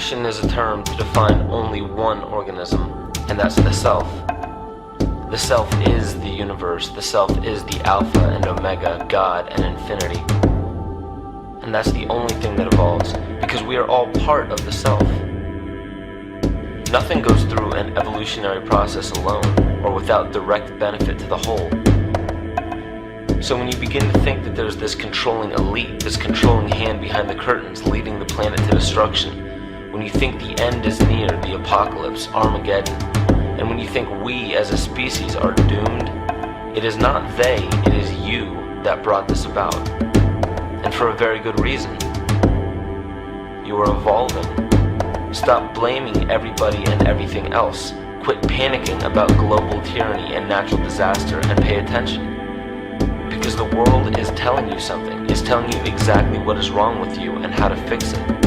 Evolution is a term to define only one organism, and that's the self. The self is the universe, the self is the Alpha and Omega, God and infinity. And that's the only thing that evolves, because we are all part of the self. Nothing goes through an evolutionary process alone, or without direct benefit to the whole. So when you begin to think that there's this controlling elite, this controlling hand behind the curtains leading the planet to destruction, when you think the end is near, the apocalypse, Armageddon, and when you think we as a species are doomed, it is not they, it is you that brought this about. And for a very good reason. You are evolving. Stop blaming everybody and everything else. Quit panicking about global tyranny and natural disaster and pay attention. Because the world is telling you something, is telling you exactly what is wrong with you and how to fix it.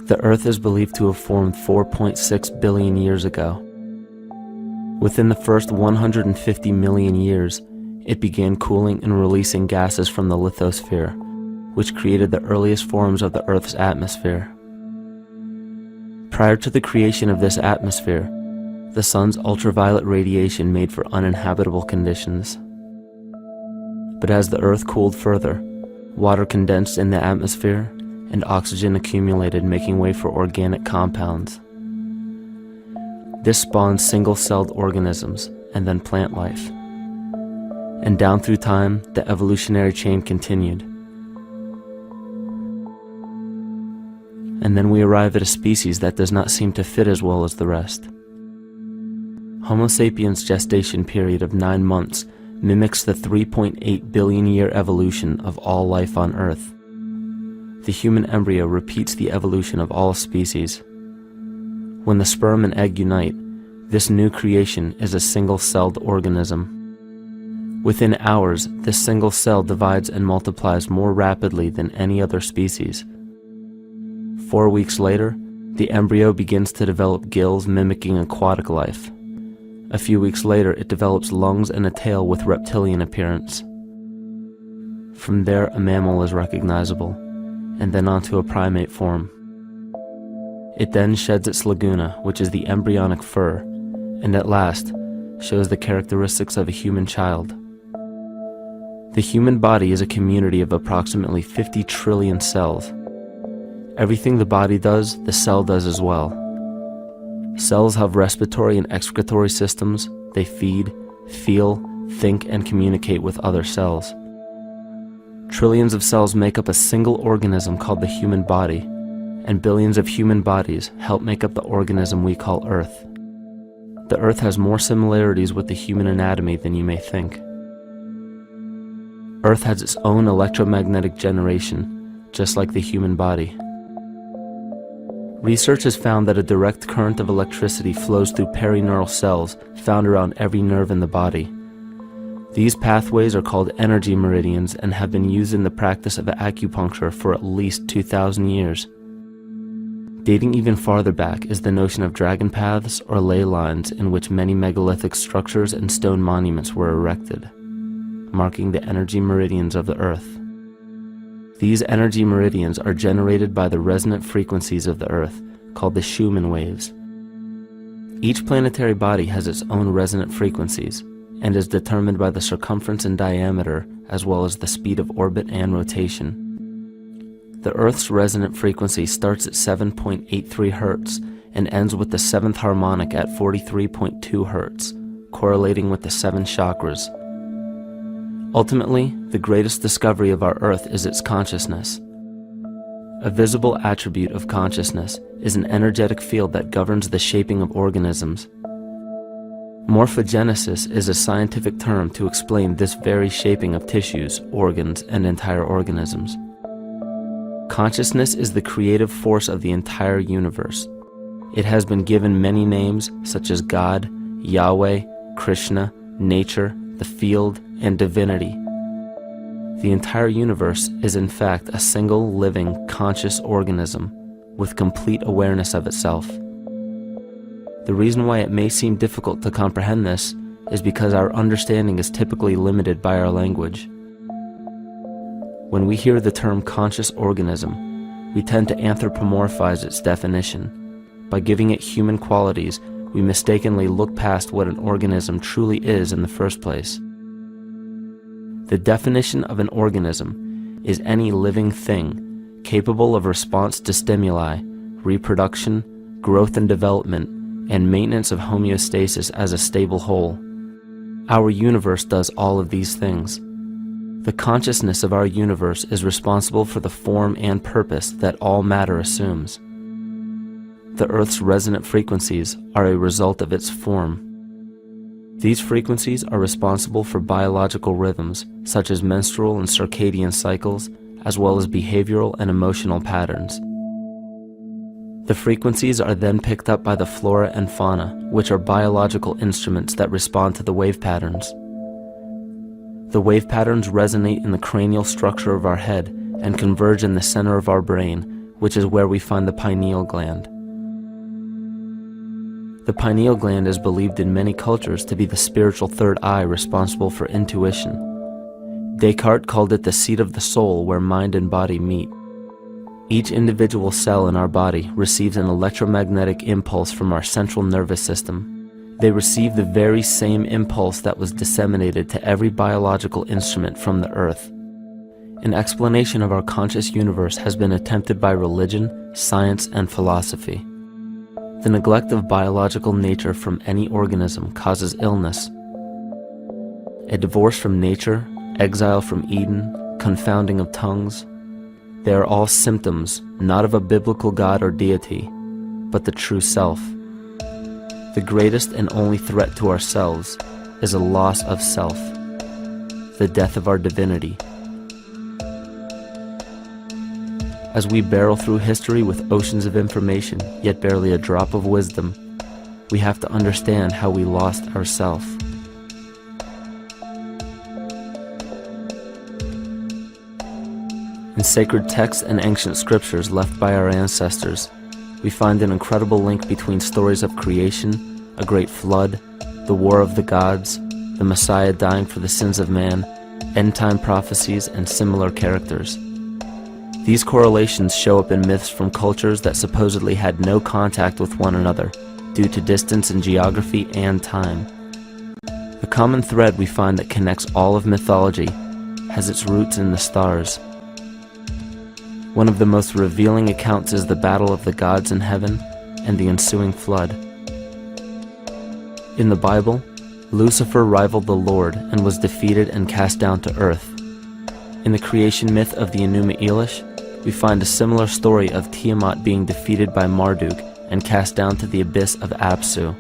The Earth is believed to have formed 4.6 billion years ago. Within the first 150 million years, it began cooling and releasing gases from the lithosphere, which created the earliest forms of the Earth's atmosphere. Prior to the creation of this atmosphere, the sun's ultraviolet radiation made for uninhabitable conditions. But as the Earth cooled further, water condensed in the atmosphere and oxygen accumulated, making way for organic compounds. This spawned single-celled organisms and then plant life. And down through time, the evolutionary chain continued. And then we arrive at a species that does not seem to fit as well as the rest. Homo sapiens' gestation period of 9 months mimics the 3.8 billion year evolution of all life on Earth. The human embryo repeats the evolution of all species. When the sperm and egg unite, this new creation is a single-celled organism. Within hours, this single cell divides and multiplies more rapidly than any other species. 4 weeks later, the embryo begins to develop gills mimicking aquatic life. A few weeks later, it develops lungs and a tail with reptilian appearance. From there, a mammal is recognizable, and then onto a primate form. It then sheds its laguna, which is the embryonic fur, and at last shows the characteristics of a human child. The human body is a community of approximately 50 trillion cells. Everything the body does, the cell does as well. Cells have respiratory and excretory systems. They feed, feel, think, and communicate with other cells. Trillions of cells make up a single organism called the human body, and billions of human bodies help make up the organism we call Earth. The Earth has more similarities with the human anatomy than you may think. Earth has its own electromagnetic generation, just like the human body. Research has found that a direct current of electricity flows through perineural cells found around every nerve in the body. These pathways are called energy meridians and have been used in the practice of acupuncture for at least 2,000 years. Dating even farther back is the notion of dragon paths or ley lines in which many megalithic structures and stone monuments were erected, marking the energy meridians of the Earth. These energy meridians are generated by the resonant frequencies of the Earth, called the Schumann waves. Each planetary body has its own resonant frequencies and is determined by the circumference and diameter as well as the speed of orbit and rotation. The Earth's resonant frequency starts at 7.83 Hz and ends with the 7th harmonic at 43.2 Hz, correlating with the 7 chakras. Ultimately, the greatest discovery of our Earth is its consciousness. A visible attribute of consciousness is an energetic field that governs the shaping of organisms. Morphogenesis is a scientific term to explain this very shaping of tissues, organs, and entire organisms. Consciousness is the creative force of the entire universe. It has been given many names such as God, Yahweh, Krishna, nature, the field, and divinity. The entire universe is in fact a single living, conscious organism with complete awareness of itself. The reason why it may seem difficult to comprehend this is because our understanding is typically limited by our language. When we hear the term conscious organism, we tend to anthropomorphize its definition. By giving it human qualities, we mistakenly look past what an organism truly is in the first place. The definition of an organism is any living thing capable of response to stimuli, reproduction, growth and development, and maintenance of homeostasis as a stable whole. Our universe does all of these things. The consciousness of our universe is responsible for the form and purpose that all matter assumes. The Earth's resonant frequencies are a result of its form. These frequencies are responsible for biological rhythms, such as menstrual and circadian cycles, as well as behavioral and emotional patterns. The frequencies are then picked up by the flora and fauna, which are biological instruments that respond to the wave patterns. The wave patterns resonate in the cranial structure of our head and converge in the center of our brain, which is where we find the pineal gland. The pineal gland is believed in many cultures to be the spiritual third eye responsible for intuition. Descartes called it the seat of the soul where mind and body meet. Each individual cell in our body receives an electromagnetic impulse from our central nervous system. They receive the very same impulse that was disseminated to every biological instrument from the earth. An explanation of our conscious universe has been attempted by religion, science, and philosophy. The neglect of biological nature from any organism causes illness. A divorce from nature, exile from Eden, confounding of tongues, they are all symptoms not of a biblical God or deity, but the true self. The greatest and only threat to ourselves is a loss of self, the death of our divinity. As we barrel through history with oceans of information, yet barely a drop of wisdom, we have to understand how we lost ourself. In sacred texts and ancient scriptures left by our ancestors, we find an incredible link between stories of creation, a great flood, the war of the gods, the Messiah dying for the sins of man, end-time prophecies, and similar characters. These correlations show up in myths from cultures that supposedly had no contact with one another due to distance in geography and time. The common thread we find that connects all of mythology has its roots in the stars. One of the most revealing accounts is the battle of the gods in heaven and the ensuing flood. In the Bible, Lucifer rivaled the Lord and was defeated and cast down to earth. In the creation myth of the Enuma Elish, we find a similar story of Tiamat being defeated by Marduk and cast down to the abyss of Apsu.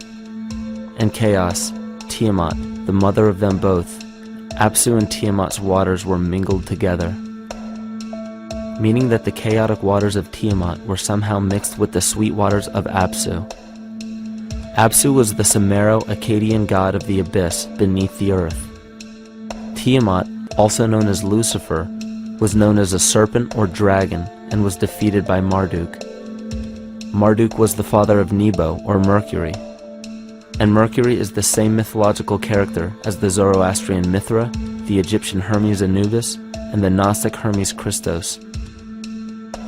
In chaos, Tiamat, the mother of them both, Apsu and Tiamat's waters were mingled together, meaning that the chaotic waters of Tiamat were somehow mixed with the sweet waters of Apsu. Apsu was the Sumero-Akkadian god of the abyss beneath the earth. Tiamat, also known as Lucifer, was known as a serpent or dragon and was defeated by Marduk. Marduk was the father of Nebo or Mercury, and Mercury is the same mythological character as the Zoroastrian Mithra, the Egyptian Hermes Anubis, and the Gnostic Hermes Christos.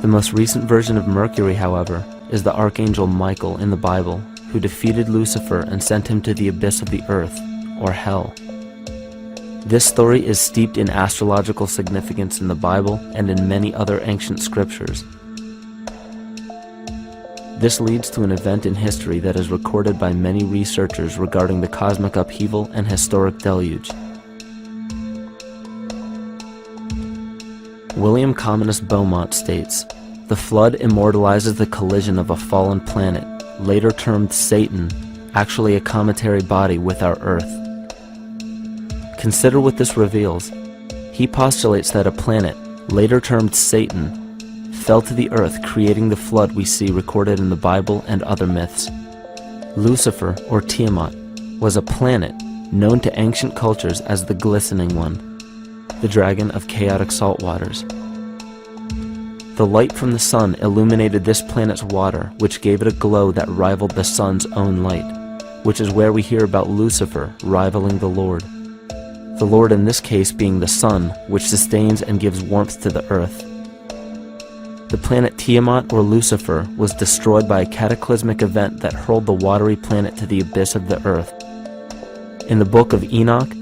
The most recent version of Mercury, however, is the archangel Michael in the Bible, who defeated Lucifer and sent him to the abyss of the earth, or hell. This story is steeped in astrological significance in the Bible and in many other ancient scriptures. This leads to an event in history that is recorded by many researchers regarding the cosmic upheaval and historic deluge. William Commonest Beaumont states, "The flood immortalizes the collision of a fallen planet, later termed Satan, actually a cometary body with our Earth." Consider what this reveals. He postulates that a planet, later termed Satan, fell to the earth, creating the flood we see recorded in the Bible and other myths. Lucifer, or Tiamat, was a planet known to ancient cultures as the glistening one, the dragon of chaotic salt waters. The light from the sun illuminated this planet's water, which gave it a glow that rivaled the sun's own light, which is where we hear about Lucifer rivaling the Lord. The Lord in this case being the sun, which sustains and gives warmth to the earth. The planet Tiamat, or Lucifer, was destroyed by a cataclysmic event that hurled the watery planet to the abyss of the earth. In the book of Enoch,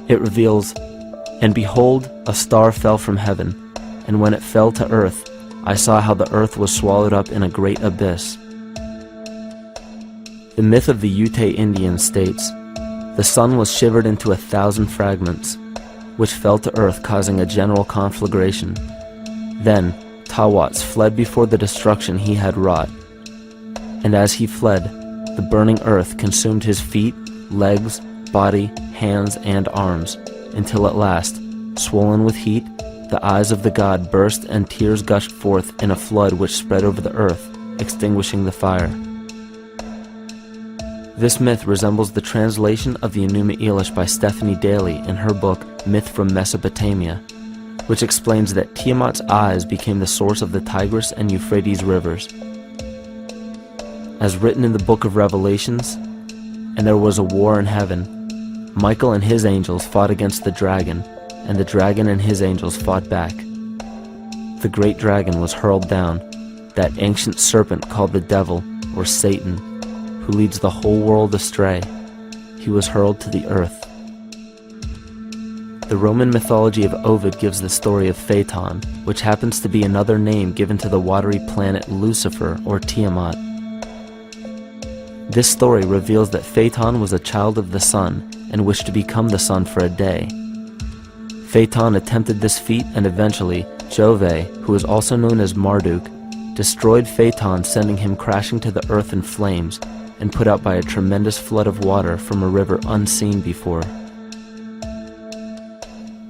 it reveals, "And behold, a star fell from heaven, and when it fell to earth, I saw how the earth was swallowed up in a great abyss." The myth of the Ute Indians states, "The sun was shivered into 1,000 fragments, which fell to earth, causing a general conflagration. Then Tawats fled before the destruction he had wrought, and as he fled, the burning earth consumed his feet, legs, body, hands, and arms, until at last, swollen with heat, the eyes of the god burst and tears gushed forth in a flood which spread over the earth, extinguishing the fire." This myth resembles the translation of the Enuma Elish by Stephanie Daly in her book Myth from Mesopotamia, which explains that Tiamat's eyes became the source of the Tigris and Euphrates rivers. As written in the book of Revelations, "And there was a war in heaven. Michael and his angels fought against the dragon, and the dragon and his angels fought back. The great dragon was hurled down, that ancient serpent called the devil, or Satan, who leads the whole world astray. He was hurled to the earth." The Roman mythology of Ovid gives the story of Phaeton, which happens to be another name given to the watery planet Lucifer, or Tiamat. This story reveals that Phaeton was a child of the sun and wished to become the sun for a day. Phaeton attempted this feat, and eventually Jove, who is also known as Marduk, destroyed Phaeton, sending him crashing to the earth in flames and put out by a tremendous flood of water from a river unseen before.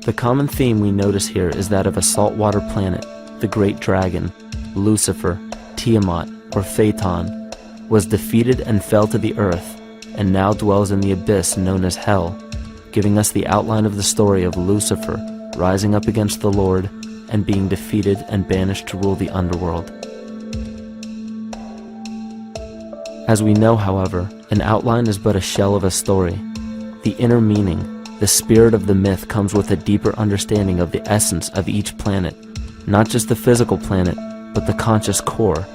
The common theme we notice here is that of a saltwater planet, the great dragon, Lucifer, Tiamat, or Phaeton, was defeated and fell to the earth, and now dwells in the abyss known as hell, giving us the outline of the story of Lucifer rising up against the Lord and being defeated and banished to rule the underworld. As we know, however, an outline is but a shell of a story. The inner meaning, the spirit of the myth, comes with a deeper understanding of the essence of each planet, not just the physical planet, but the conscious core,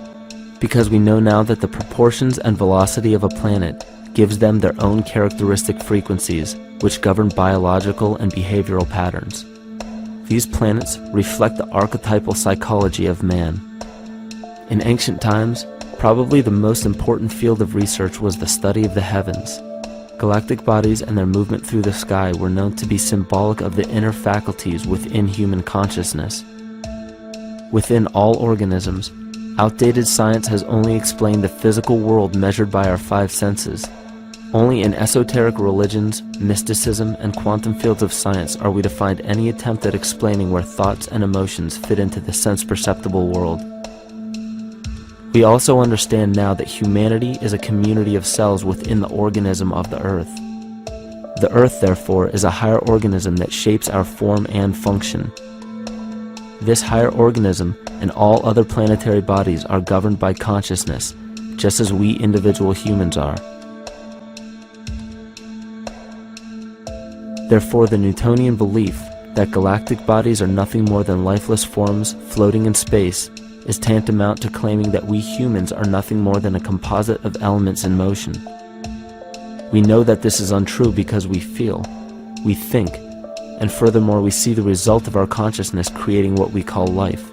because we know now that the proportions and velocity of a planet gives them their own characteristic frequencies, which govern biological and behavioral patterns. These planets reflect the archetypal psychology of man. In ancient times, probably the most important field of research was the study of the heavens. Galactic bodies and their movement through the sky were known to be symbolic of the inner faculties within human consciousness. Within all organisms, outdated science has only explained the physical world measured by our five senses. Only in esoteric religions, mysticism, and quantum fields of science are we to find any attempt at explaining where thoughts and emotions fit into the sense-perceptible world. We also understand now that humanity is a community of cells within the organism of the Earth. The Earth, therefore, is a higher organism that shapes our form and function. This higher organism and all other planetary bodies are governed by consciousness, just as we individual humans are. Therefore, the Newtonian belief that galactic bodies are nothing more than lifeless forms floating in space is tantamount to claiming that we humans are nothing more than a composite of elements in motion. We know that this is untrue because we feel, we think, and furthermore we see the result of our consciousness creating what we call life.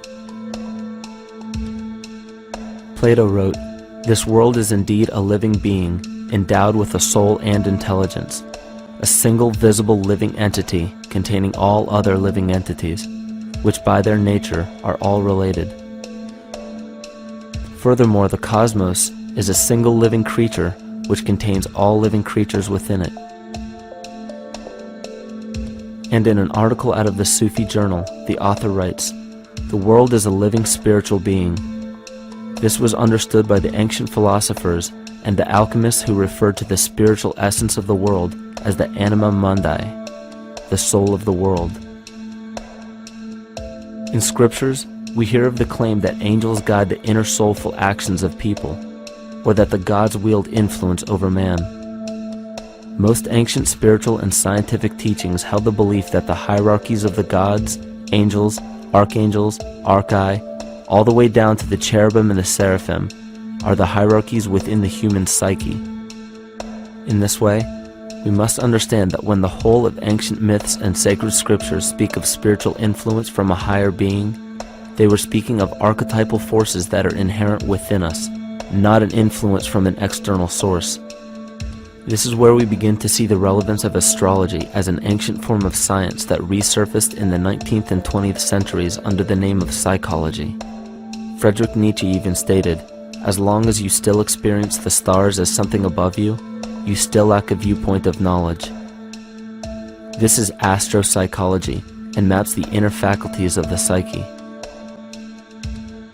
Plato wrote, "This world is indeed a living being, endowed with a soul and intelligence, a single visible living entity containing all other living entities, which by their nature are all related." Furthermore, the cosmos is a single living creature which contains all living creatures within it. And in an article out of the Sufi journal, the author writes, "The world is a living spiritual being." This was understood by the ancient philosophers and the alchemists who referred to the spiritual essence of the world as the anima mundi, the soul of the world. In scriptures, we hear of the claim that angels guide the inner soulful actions of people, or that the gods wield influence over man. Most ancient spiritual and scientific teachings held the belief that the hierarchies of the gods, angels, archangels, archai, all the way down to the cherubim and the seraphim, are the hierarchies within the human psyche. In this way, we must understand that when the whole of ancient myths and sacred scriptures speak of spiritual influence from a higher being, they were speaking of archetypal forces that are inherent within us, not an influence from an external source. This is where we begin to see the relevance of astrology as an ancient form of science that resurfaced in the 19th and 20th centuries under the name of psychology. Friedrich Nietzsche even stated, "As long as you still experience the stars as something above you, you still lack a viewpoint of knowledge." This is astropsychology and maps the inner faculties of the psyche.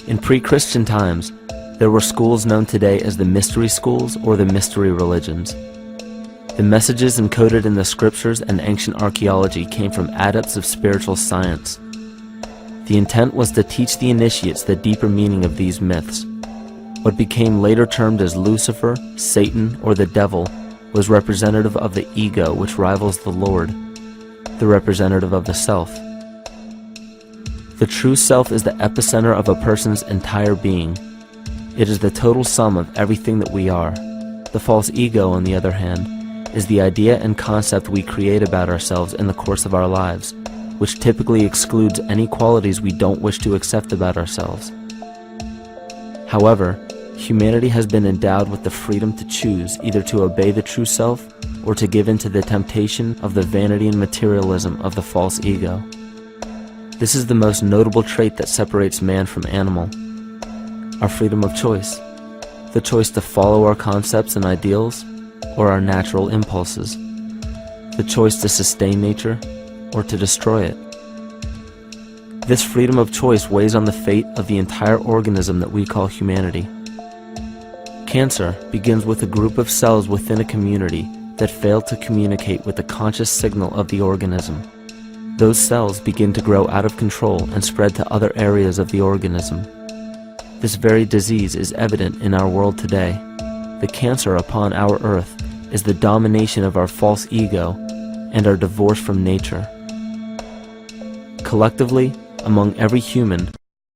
In pre-Christian times, there were schools known today as the mystery schools or the mystery religions. The messages encoded in the scriptures and ancient archaeology came from adepts of spiritual science. The intent was to teach the initiates the deeper meaning of these myths. What became later termed as Lucifer, Satan, or the devil was representative of the ego which rivals the Lord, the representative of the self. The true self is the epicenter of a person's entire being. It is the total sum of everything that we are. The false ego, on the other hand, is the idea and concept we create about ourselves in the course of our lives, which typically excludes any qualities we don't wish to accept about ourselves. However, humanity has been endowed with the freedom to choose either to obey the true self or to give in to the temptation of the vanity and materialism of the false ego. This is the most notable trait that separates man from animal. Our freedom of choice, the choice to follow our concepts and ideals or our natural impulses, the choice to sustain nature or to destroy it. This freedom of choice weighs on the fate of the entire organism that we call humanity. Cancer begins with a group of cells within a community that fail to communicate with the conscious signal of the organism. Those cells begin to grow out of control and spread to other areas of the organism. This very disease is evident in our world today. The cancer upon our earth is the domination of our false ego and our divorce from nature. Collectively, among every human,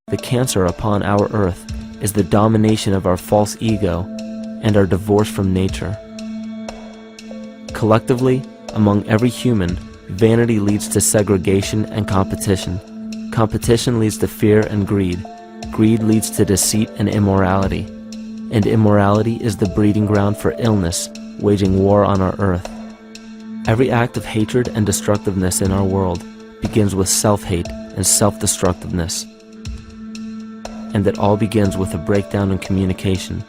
the cancer upon our earth is the domination of our false ego and our divorce from nature. Collectively, among every human, vanity leads to segregation and competition. Competition leads to fear and greed. Greed leads to deceit and immorality. And immorality is the breeding ground for illness, waging war on our earth. Every act of hatred and destructiveness in our world begins with self-hate and self-destructiveness. And it all begins with a breakdown in communication.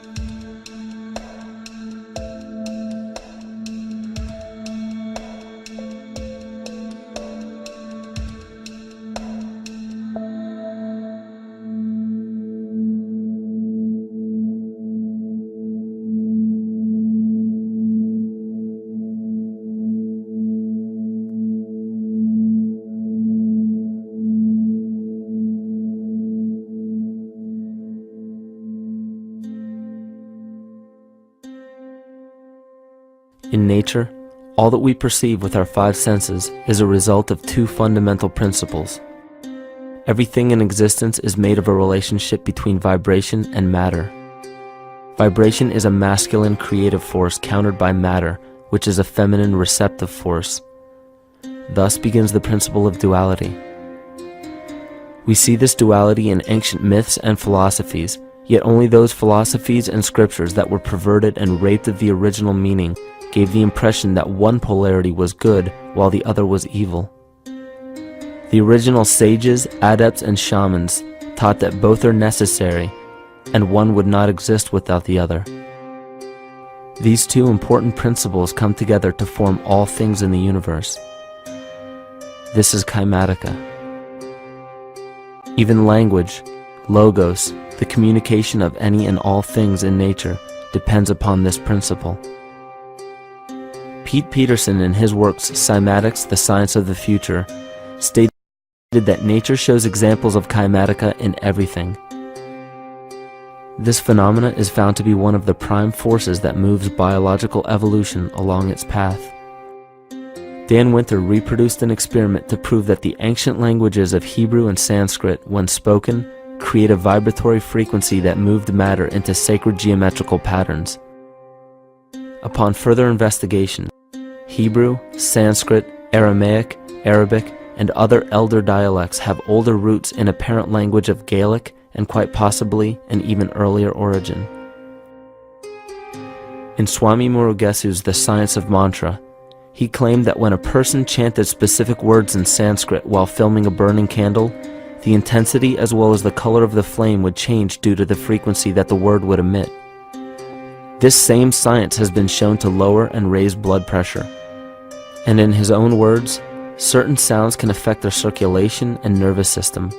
In nature, all that we perceive with our five senses is a result of two fundamental principles. Everything in existence is made of a relationship between vibration and matter. Vibration is a masculine creative force countered by matter, which is a feminine receptive force. Thus begins the principle of duality. We see this duality in ancient myths and philosophies, yet only those philosophies and scriptures that were perverted and raped of the original meaning gave the impression that one polarity was good while the other was evil. The original sages, adepts, and shamans taught that both are necessary, and one would not exist without the other. These two important principles come together to form all things in the universe. This is Kymatica. Even language, logos, the communication of any and all things in nature, depends upon this principle. Pete Peterson, in his works Cymatics, the Science of the Future, stated that nature shows examples of Kymatica in everything. This phenomena is found to be one of the prime forces that moves biological evolution along its path. Dan Winter reproduced an experiment to prove that the ancient languages of Hebrew and Sanskrit, when spoken, create a vibratory frequency that moved matter into sacred geometrical patterns. Upon further investigation, Hebrew, Sanskrit, Aramaic, Arabic, and other elder dialects have older roots in a parent language of Gaelic and quite possibly an even earlier origin. In Swami Murugesu's The Science of Mantra, he claimed that when a person chanted specific words in Sanskrit while filming a burning candle, the intensity as well as the color of the flame would change due to the frequency that the word would emit. This same science has been shown to lower and raise blood pressure. And in his own words, certain sounds can affect their circulation and nervous system.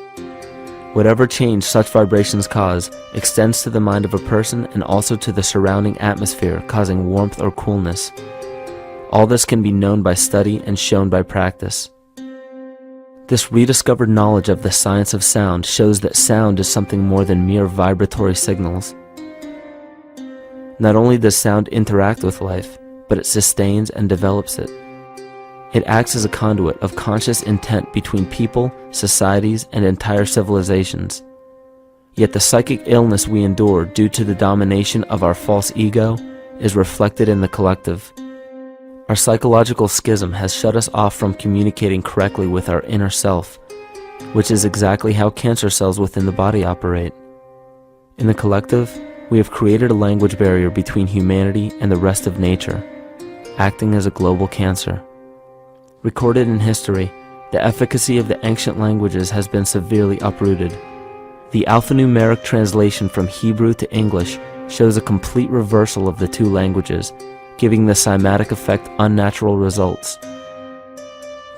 Whatever change such vibrations cause extends to the mind of a person and also to the surrounding atmosphere, causing warmth or coolness. All this can be known by study and shown by practice. This rediscovered knowledge of the science of sound shows that sound is something more than mere vibratory signals. Not only does sound interact with life, but it sustains and develops it. It acts as a conduit of conscious intent between people, societies, and entire civilizations. Yet the psychic illness we endure due to the domination of our false ego is reflected in the collective. Our psychological schism has shut us off from communicating correctly with our inner self, which is exactly how cancer cells within the body operate. In the collective, we have created a language barrier between humanity and the rest of nature, acting as a global cancer. Recorded in history, the efficacy of the ancient languages has been severely uprooted. The alphanumeric translation from Hebrew to English shows a complete reversal of the two languages, giving the cymatic effect unnatural results.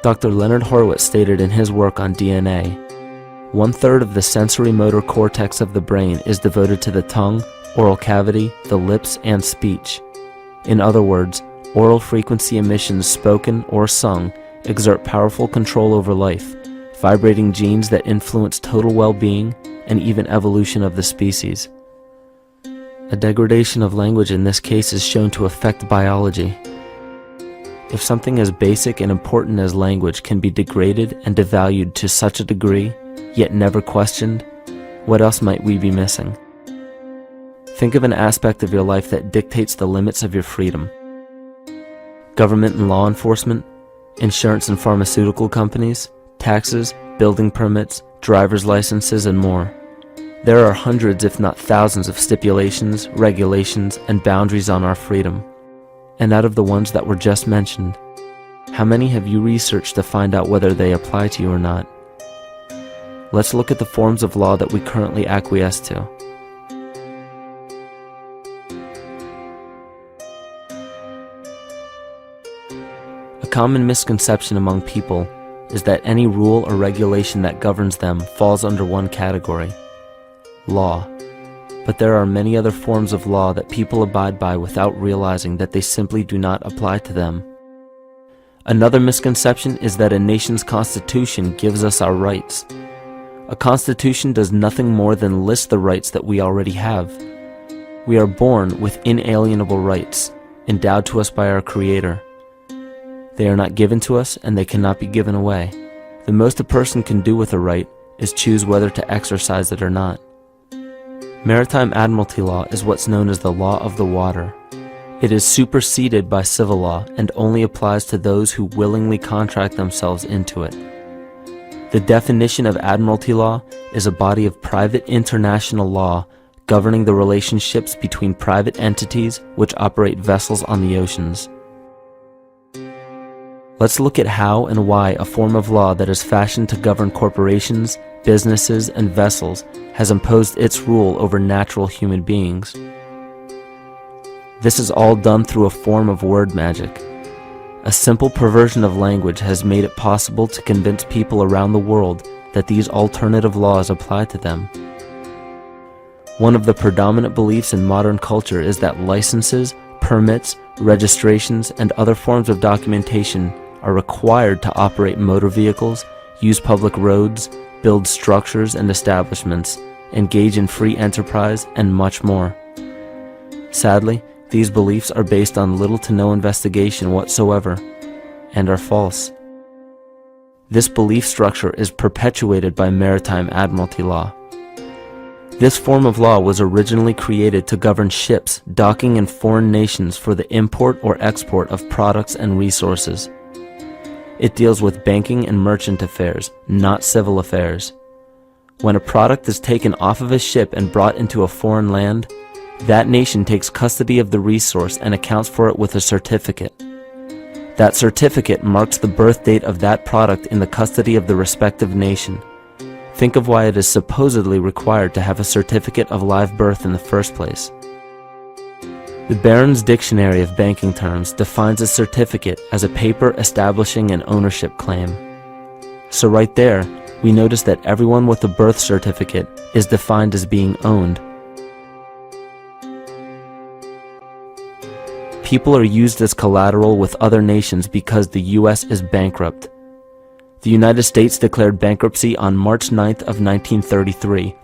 Dr. Leonard Horowitz stated in his work on DNA, 1/3 of the sensory motor cortex of the brain is devoted to the tongue, oral cavity, the lips, and speech. In other words, oral frequency emissions spoken or sung exert powerful control over life, vibrating genes that influence total well-being and even evolution of the species. A degradation of language in this case is shown to affect biology. If something as basic and important as language can be degraded and devalued to such a degree, yet never questioned, what else might we be missing? Think of an aspect of your life that dictates the limits of your freedom. Government and law enforcement, insurance and pharmaceutical companies, taxes, building permits, driver's licenses, and more. There are hundreds if not thousands of stipulations, regulations, and boundaries on our freedom. And out of the ones that were just mentioned, how many have you researched to find out whether they apply to you or not? Let's look at the forms of law that we currently acquiesce to. A common misconception among people is that any rule or regulation that governs them falls under one category: law. But there are many other forms of law that people abide by without realizing that they simply do not apply to them. Another misconception is that a nation's constitution gives us our rights. A constitution does nothing more than list the rights that we already have. We are born with inalienable rights, endowed to us by our Creator. They are not given to us, and they cannot be given away. The most a person can do with a right is choose whether to exercise it or not. Maritime admiralty law is what's known as the law of the water. It is superseded by civil law and only applies to those who willingly contract themselves into it. The definition of admiralty law is a body of private international law governing the relationships between private entities which operate vessels on the oceans. Let's look at how and why a form of law that is fashioned to govern corporations, businesses, and vessels has imposed its rule over natural human beings. This is all done through a form of word magic. A simple perversion of language has made it possible to convince people around the world that these alternative laws apply to them. One of the predominant beliefs in modern culture is that licenses, permits, registrations, and other forms of documentation are required to operate motor vehicles, use public roads, build structures and establishments, engage in free enterprise, and much more. Sadly, these beliefs are based on little to no investigation whatsoever, and are false. This belief structure is perpetuated by maritime admiralty law. This form of law was originally created to govern ships docking in foreign nations for the import or export of products and resources. It deals with banking and merchant affairs, not civil affairs. When a product is taken off of a ship and brought into a foreign land, that nation takes custody of the resource and accounts for it with a certificate. That certificate marks the birth date of that product in the custody of the respective nation. Think of why it is supposedly required to have a certificate of live birth in the first place. The Barron's Dictionary of Banking Terms defines a certificate as a paper establishing an ownership claim. So right there, we notice that everyone with a birth certificate is defined as being owned. People are used as collateral with other nations because the U.S. is bankrupt. The United States declared bankruptcy on March 9th of 1933.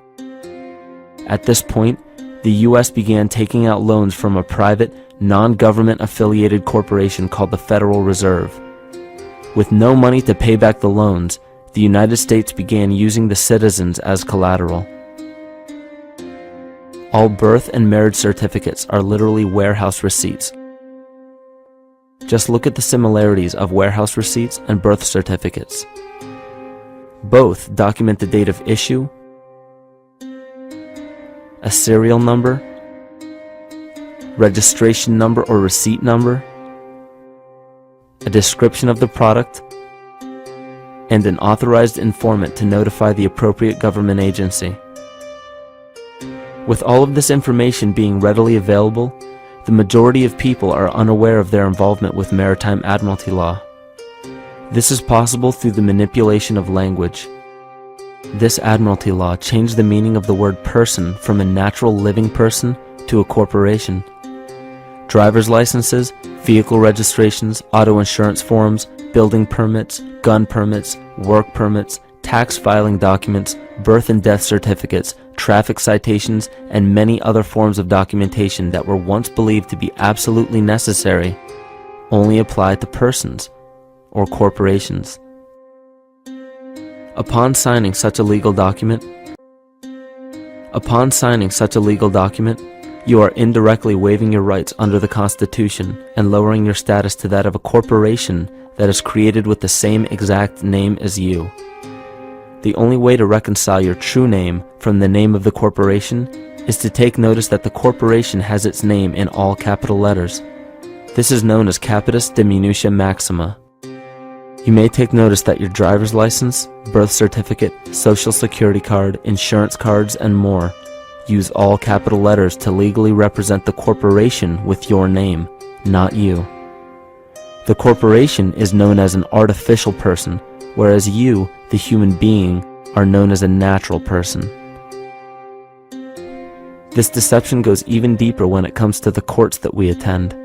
At this point, the U.S. began taking out loans from a private, non-government affiliated corporation called the Federal Reserve. With no money to pay back the loans, the United States began using the citizens as collateral. All birth and marriage certificates are literally warehouse receipts. Just look at the similarities of warehouse receipts and birth certificates. Both document the date of issue, a serial number, registration number or receipt number, a description of the product, and an authorized informant to notify the appropriate government agency. With all of this information being readily available, the majority of people are unaware of their involvement with maritime admiralty law. This is possible through the manipulation of language. This admiralty law changed the meaning of the word person from a natural living person to a corporation. Driver's licenses, vehicle registrations, auto insurance forms, building permits, gun permits, work permits, tax filing documents, birth and death certificates, traffic citations, and many other forms of documentation that were once believed to be absolutely necessary only apply to persons or corporations. Upon signing such a legal document, you are indirectly waiving your rights under the Constitution and lowering your status to that of a corporation that is created with the same exact name as you. The only way to reconcile your true name from the name of the corporation is to take notice that the corporation has its name in all capital letters. This is known as capitis diminutia maxima. You may take notice that your driver's license, birth certificate, social security card, insurance cards, and more use all capital letters to legally represent the corporation with your name, not you. The corporation is known as an artificial person, whereas you, the human being, are known as a natural person. This deception goes even deeper when it comes to the courts that we attend.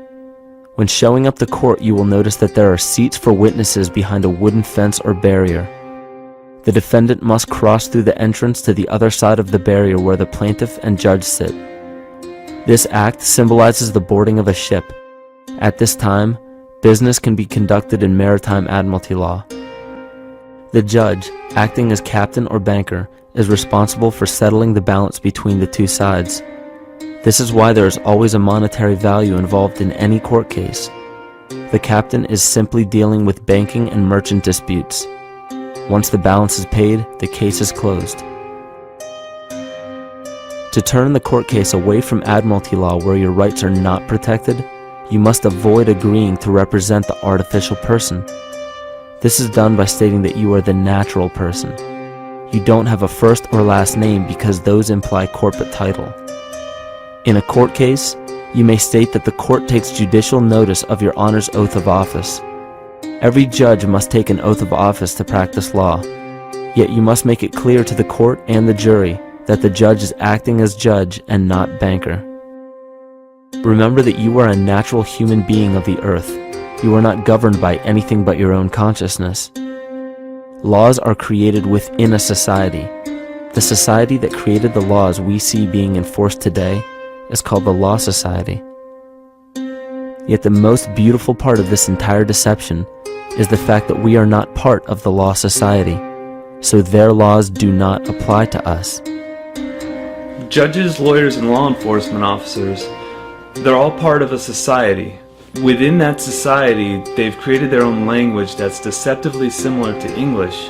When showing up to court, you will notice that there are seats for witnesses behind a wooden fence or barrier. The defendant must cross through the entrance to the other side of the barrier where the plaintiff and judge sit. This act symbolizes the boarding of a ship. At this time, business can be conducted in maritime admiralty law. The judge, acting as captain or banker, is responsible for settling the balance between the two sides. This is why there is always a monetary value involved in any court case. The captain is simply dealing with banking and merchant disputes. Once the balance is paid, the case is closed. To turn the court case away from admiralty law where your rights are not protected, you must avoid agreeing to represent the artificial person. This is done by stating that you are the natural person. You don't have a first or last name because those imply corporate title. In a court case, you may state that the court takes judicial notice of your honor's oath of office. Every judge must take an oath of office to practice law, yet you must make it clear to the court and the jury that the judge is acting as judge and not banker. Remember that you are a natural human being of the earth. You are not governed by anything but your own consciousness. Laws are created within a society. The society that created the laws we see being enforced today is called the Law Society. Yet the most beautiful part of this entire deception is the fact that we are not part of the Law Society, so their laws do not apply to us. Judges, lawyers, and law enforcement officers, they're all part of a society. Within that society, they've created their own language that's deceptively similar to English.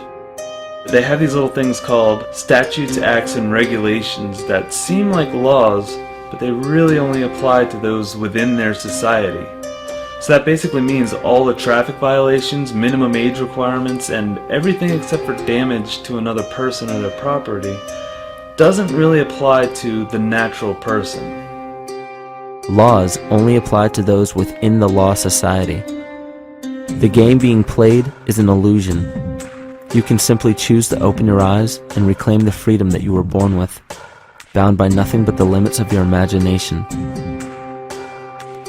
They have these little things called statutes, acts, and regulations that seem like laws, but they really only apply to those within their society. So that basically means all the traffic violations, minimum age requirements, and everything except for damage to another person or their property doesn't really apply to the natural person. Laws only apply to those within the Law Society. The game being played is an illusion. You can simply choose to open your eyes and reclaim the freedom that you were born with, bound by nothing but the limits of your imagination.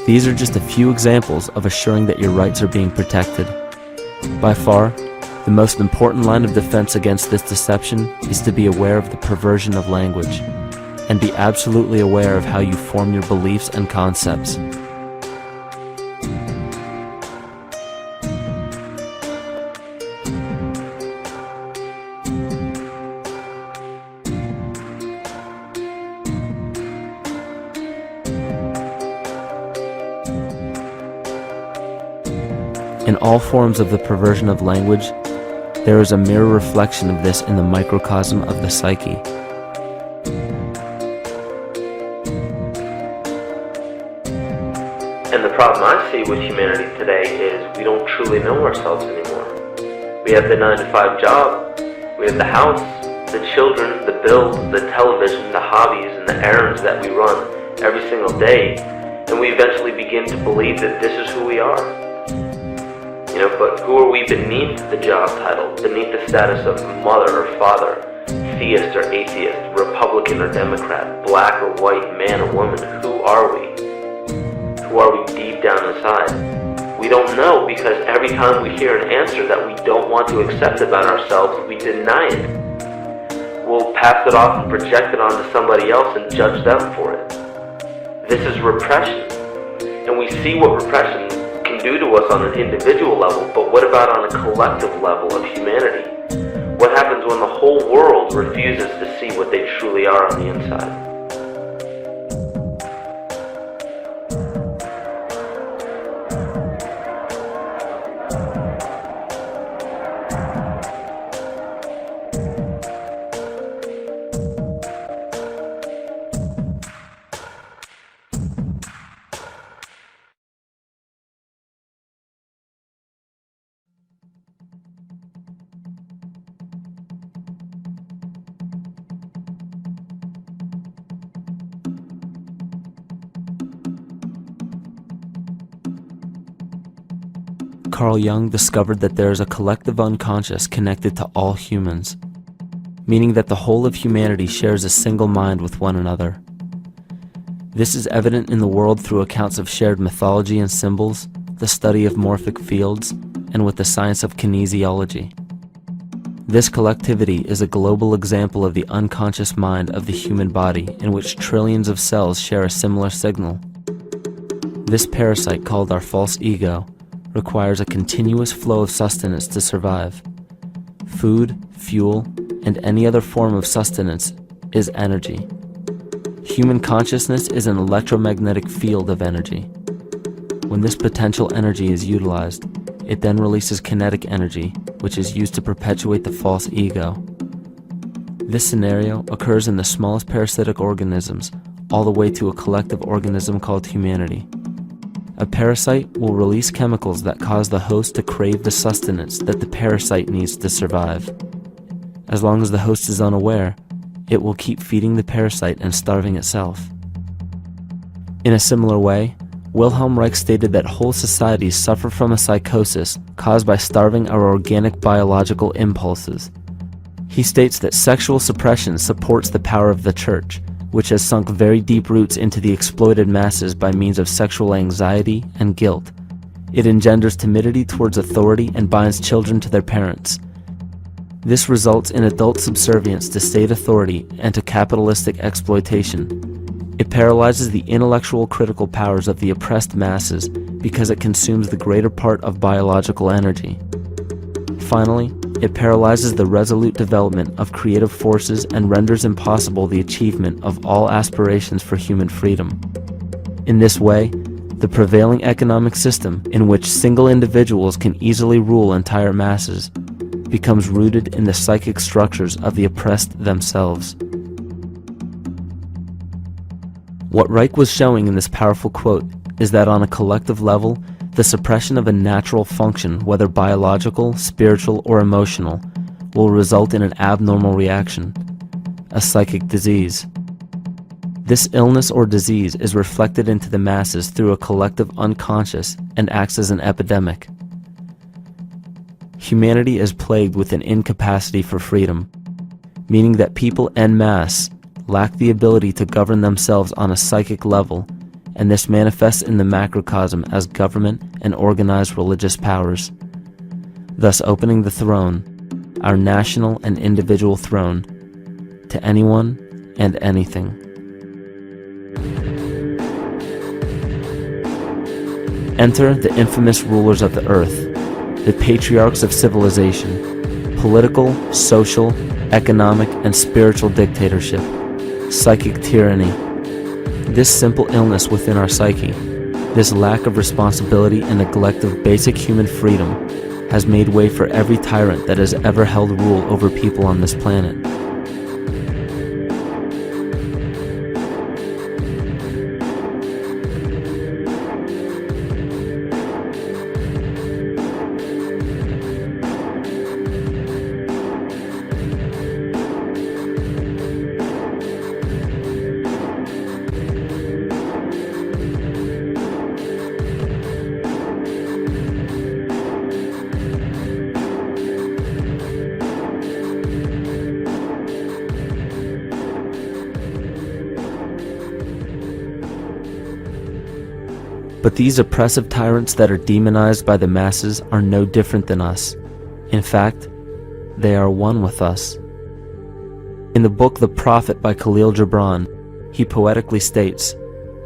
These are just a few examples of assuring that your rights are being protected. By far, the most important line of defense against this deception is to be aware of the perversion of language, and be absolutely aware of how you form your beliefs and concepts. In all forms of the perversion of language, there is a mirror reflection of this in the microcosm of the psyche. And the problem I see with humanity today is we don't truly know ourselves anymore. We have the 9-to-5 job, we have the house, the children, the bills, the television, the hobbies, and the errands that we run every single day, and we eventually begin to believe that this is who we are. But who are we beneath the job title, beneath the status of mother or father, theist or atheist, Republican or Democrat, black or white, man or woman? Who are we? Who are we deep down inside? We don't know, because every time we hear an answer that we don't want to accept about ourselves, we deny it. We'll pass it off and project it onto somebody else and judge them for it. This is repression. And we see what repression can do to us on an individual level, but what about on a collective level of humanity? What happens when the whole world refuses to see what they truly are on the inside? Carl Jung discovered that there is a collective unconscious connected to all humans, meaning that the whole of humanity shares a single mind with one another. This is evident in the world through accounts of shared mythology and symbols, the study of morphic fields, and with the science of kinesiology. This collectivity is a global example of the unconscious mind of the human body, in which trillions of cells share a similar signal. This parasite, called our false ego, requires a continuous flow of sustenance to survive. food, fuel, and any other form of sustenance is energy. Human consciousness is an electromagnetic field of energy. When this potential energy is utilized, it then releases kinetic energy, which is used to perpetuate the false ego. This scenario occurs in the smallest parasitic organisms, all the way to a collective organism called humanity. A parasite will release chemicals that cause the host to crave the sustenance that the parasite needs to survive. As long as the host is unaware, it will keep feeding the parasite and starving itself. In a similar way, Wilhelm Reich stated that whole societies suffer from a psychosis caused by starving our organic biological impulses. He states that sexual suppression supports the power of the church, which has sunk very deep roots into the exploited masses by means of sexual anxiety and guilt. It engenders timidity towards authority and binds children to their parents. This results in adult subservience to state authority and to capitalistic exploitation. It paralyzes the intellectual critical powers of the oppressed masses because it consumes the greater part of biological energy. Finally, it paralyzes the resolute development of creative forces and renders impossible the achievement of all aspirations for human freedom. In this way, the prevailing economic system, in which single individuals can easily rule entire masses, becomes rooted in the psychic structures of the oppressed themselves. What Reich was showing in this powerful quote is that on a collective level, the suppression of a natural function, whether biological, spiritual, or emotional, will result in an abnormal reaction, a psychic disease. This illness or disease is reflected into the masses through a collective unconscious and acts as an epidemic. Humanity is plagued with an incapacity for freedom, meaning that people en masse lack the ability to govern themselves on a psychic level, and this manifests in the macrocosm as government and organized religious powers, thus opening the throne, our national and individual throne, to anyone and anything. Enter the infamous rulers of the earth, the patriarchs of civilization, political, social, economic, and spiritual dictatorship, psychic tyranny. This simple illness within our psyche, this lack of responsibility and neglect of basic human freedom, has made way for every tyrant that has ever held rule over people on this planet. But these oppressive tyrants that are demonized by the masses are no different than us. In fact, they are one with us. In the book The Prophet by Khalil Gibran, he poetically states,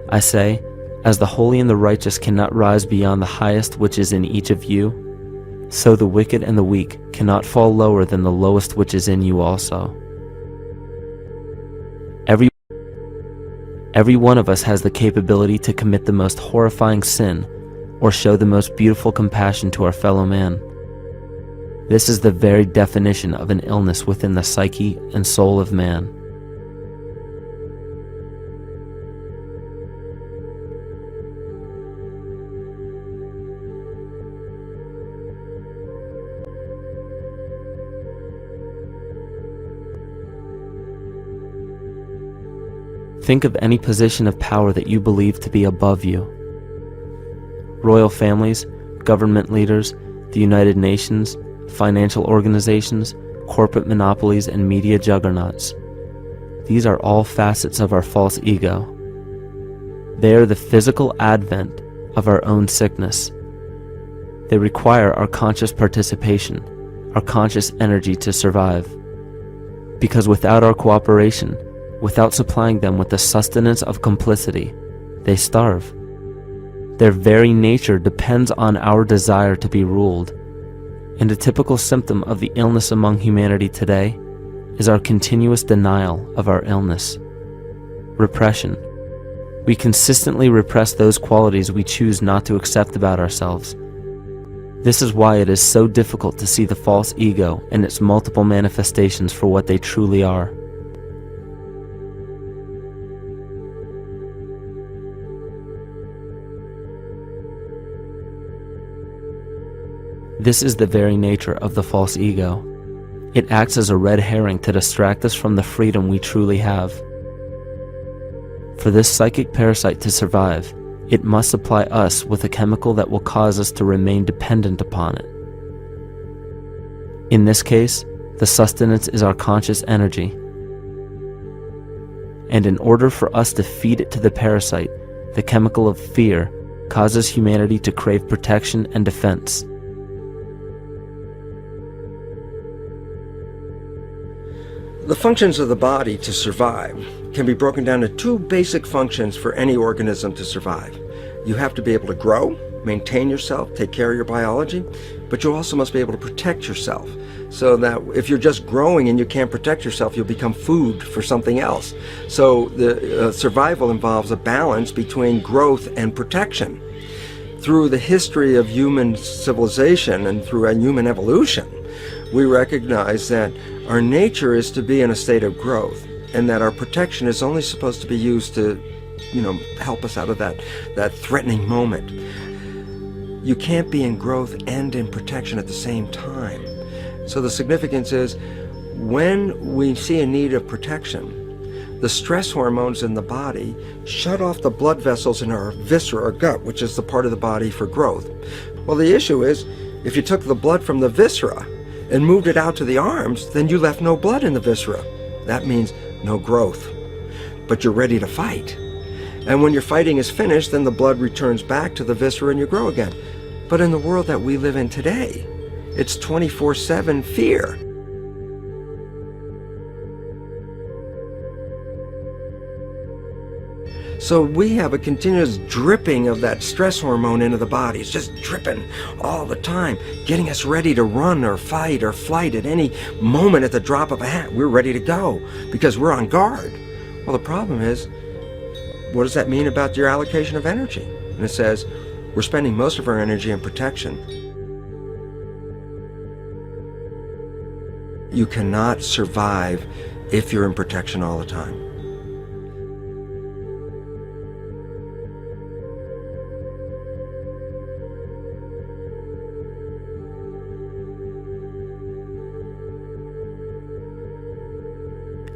"I say, as the holy and the righteous cannot rise beyond the highest which is in each of you, so the wicked and the weak cannot fall lower than the lowest which is in you also." Every one of us has the capability to commit the most horrifying sin or show the most beautiful compassion to our fellow man. This is the very definition of an illness within the psyche and soul of man. Think of any position of power that you believe to be above you. Royal families, government leaders, the United Nations, financial organizations, corporate monopolies, and media juggernauts. These are all facets of our false ego. They are the physical advent of our own sickness. They require our conscious participation, our conscious energy to survive. Because without our cooperation, without supplying them with the sustenance of complicity, they starve. Their very nature depends on our desire to be ruled. And a typical symptom of the illness among humanity today is our continuous denial of our illness. Repression. We consistently repress those qualities we choose not to accept about ourselves. This is why it is so difficult to see the false ego and its multiple manifestations for what they truly are. This is the very nature of the false ego. It acts as a red herring to distract us from the freedom we truly have. For this psychic parasite to survive, it must supply us with a chemical that will cause us to remain dependent upon it. In this case, the sustenance is our conscious energy. And in order for us to feed it to the parasite, the chemical of fear causes humanity to crave protection and defense. The functions of the body to survive can be broken down to two basic functions for any organism to survive. You have to be able to grow, maintain yourself, take care of your biology, but you also must be able to protect yourself, so that if you're just growing and you can't protect yourself, you'll become food for something else. So the survival involves a balance between growth and protection. Through the history of human civilization and through human evolution, we recognize that our nature is to be in a state of growth, and that our protection is only supposed to be used to, help us out of that threatening moment. You can't be in growth and in protection at the same time. So the significance is, when we see a need of protection, the stress hormones in the body shut off the blood vessels in our viscera or gut, which is the part of the body for growth. Well, the issue is, if you took the blood from the viscera and moved it out to the arms, then you left no blood in the viscera. That means no growth. But you're ready to fight. And when your fighting is finished, then the blood returns back to the viscera and you grow again. But in the world that we live in today, it's 24/7 fear. So we have a continuous dripping of that stress hormone into the body. It's just dripping all the time, getting us ready to run or fight or flight at any moment at the drop of a hat. We're ready to go because we're on guard. Well, the problem is, what does that mean about your allocation of energy? And it says, we're spending most of our energy in protection. You cannot survive if you're in protection all the time.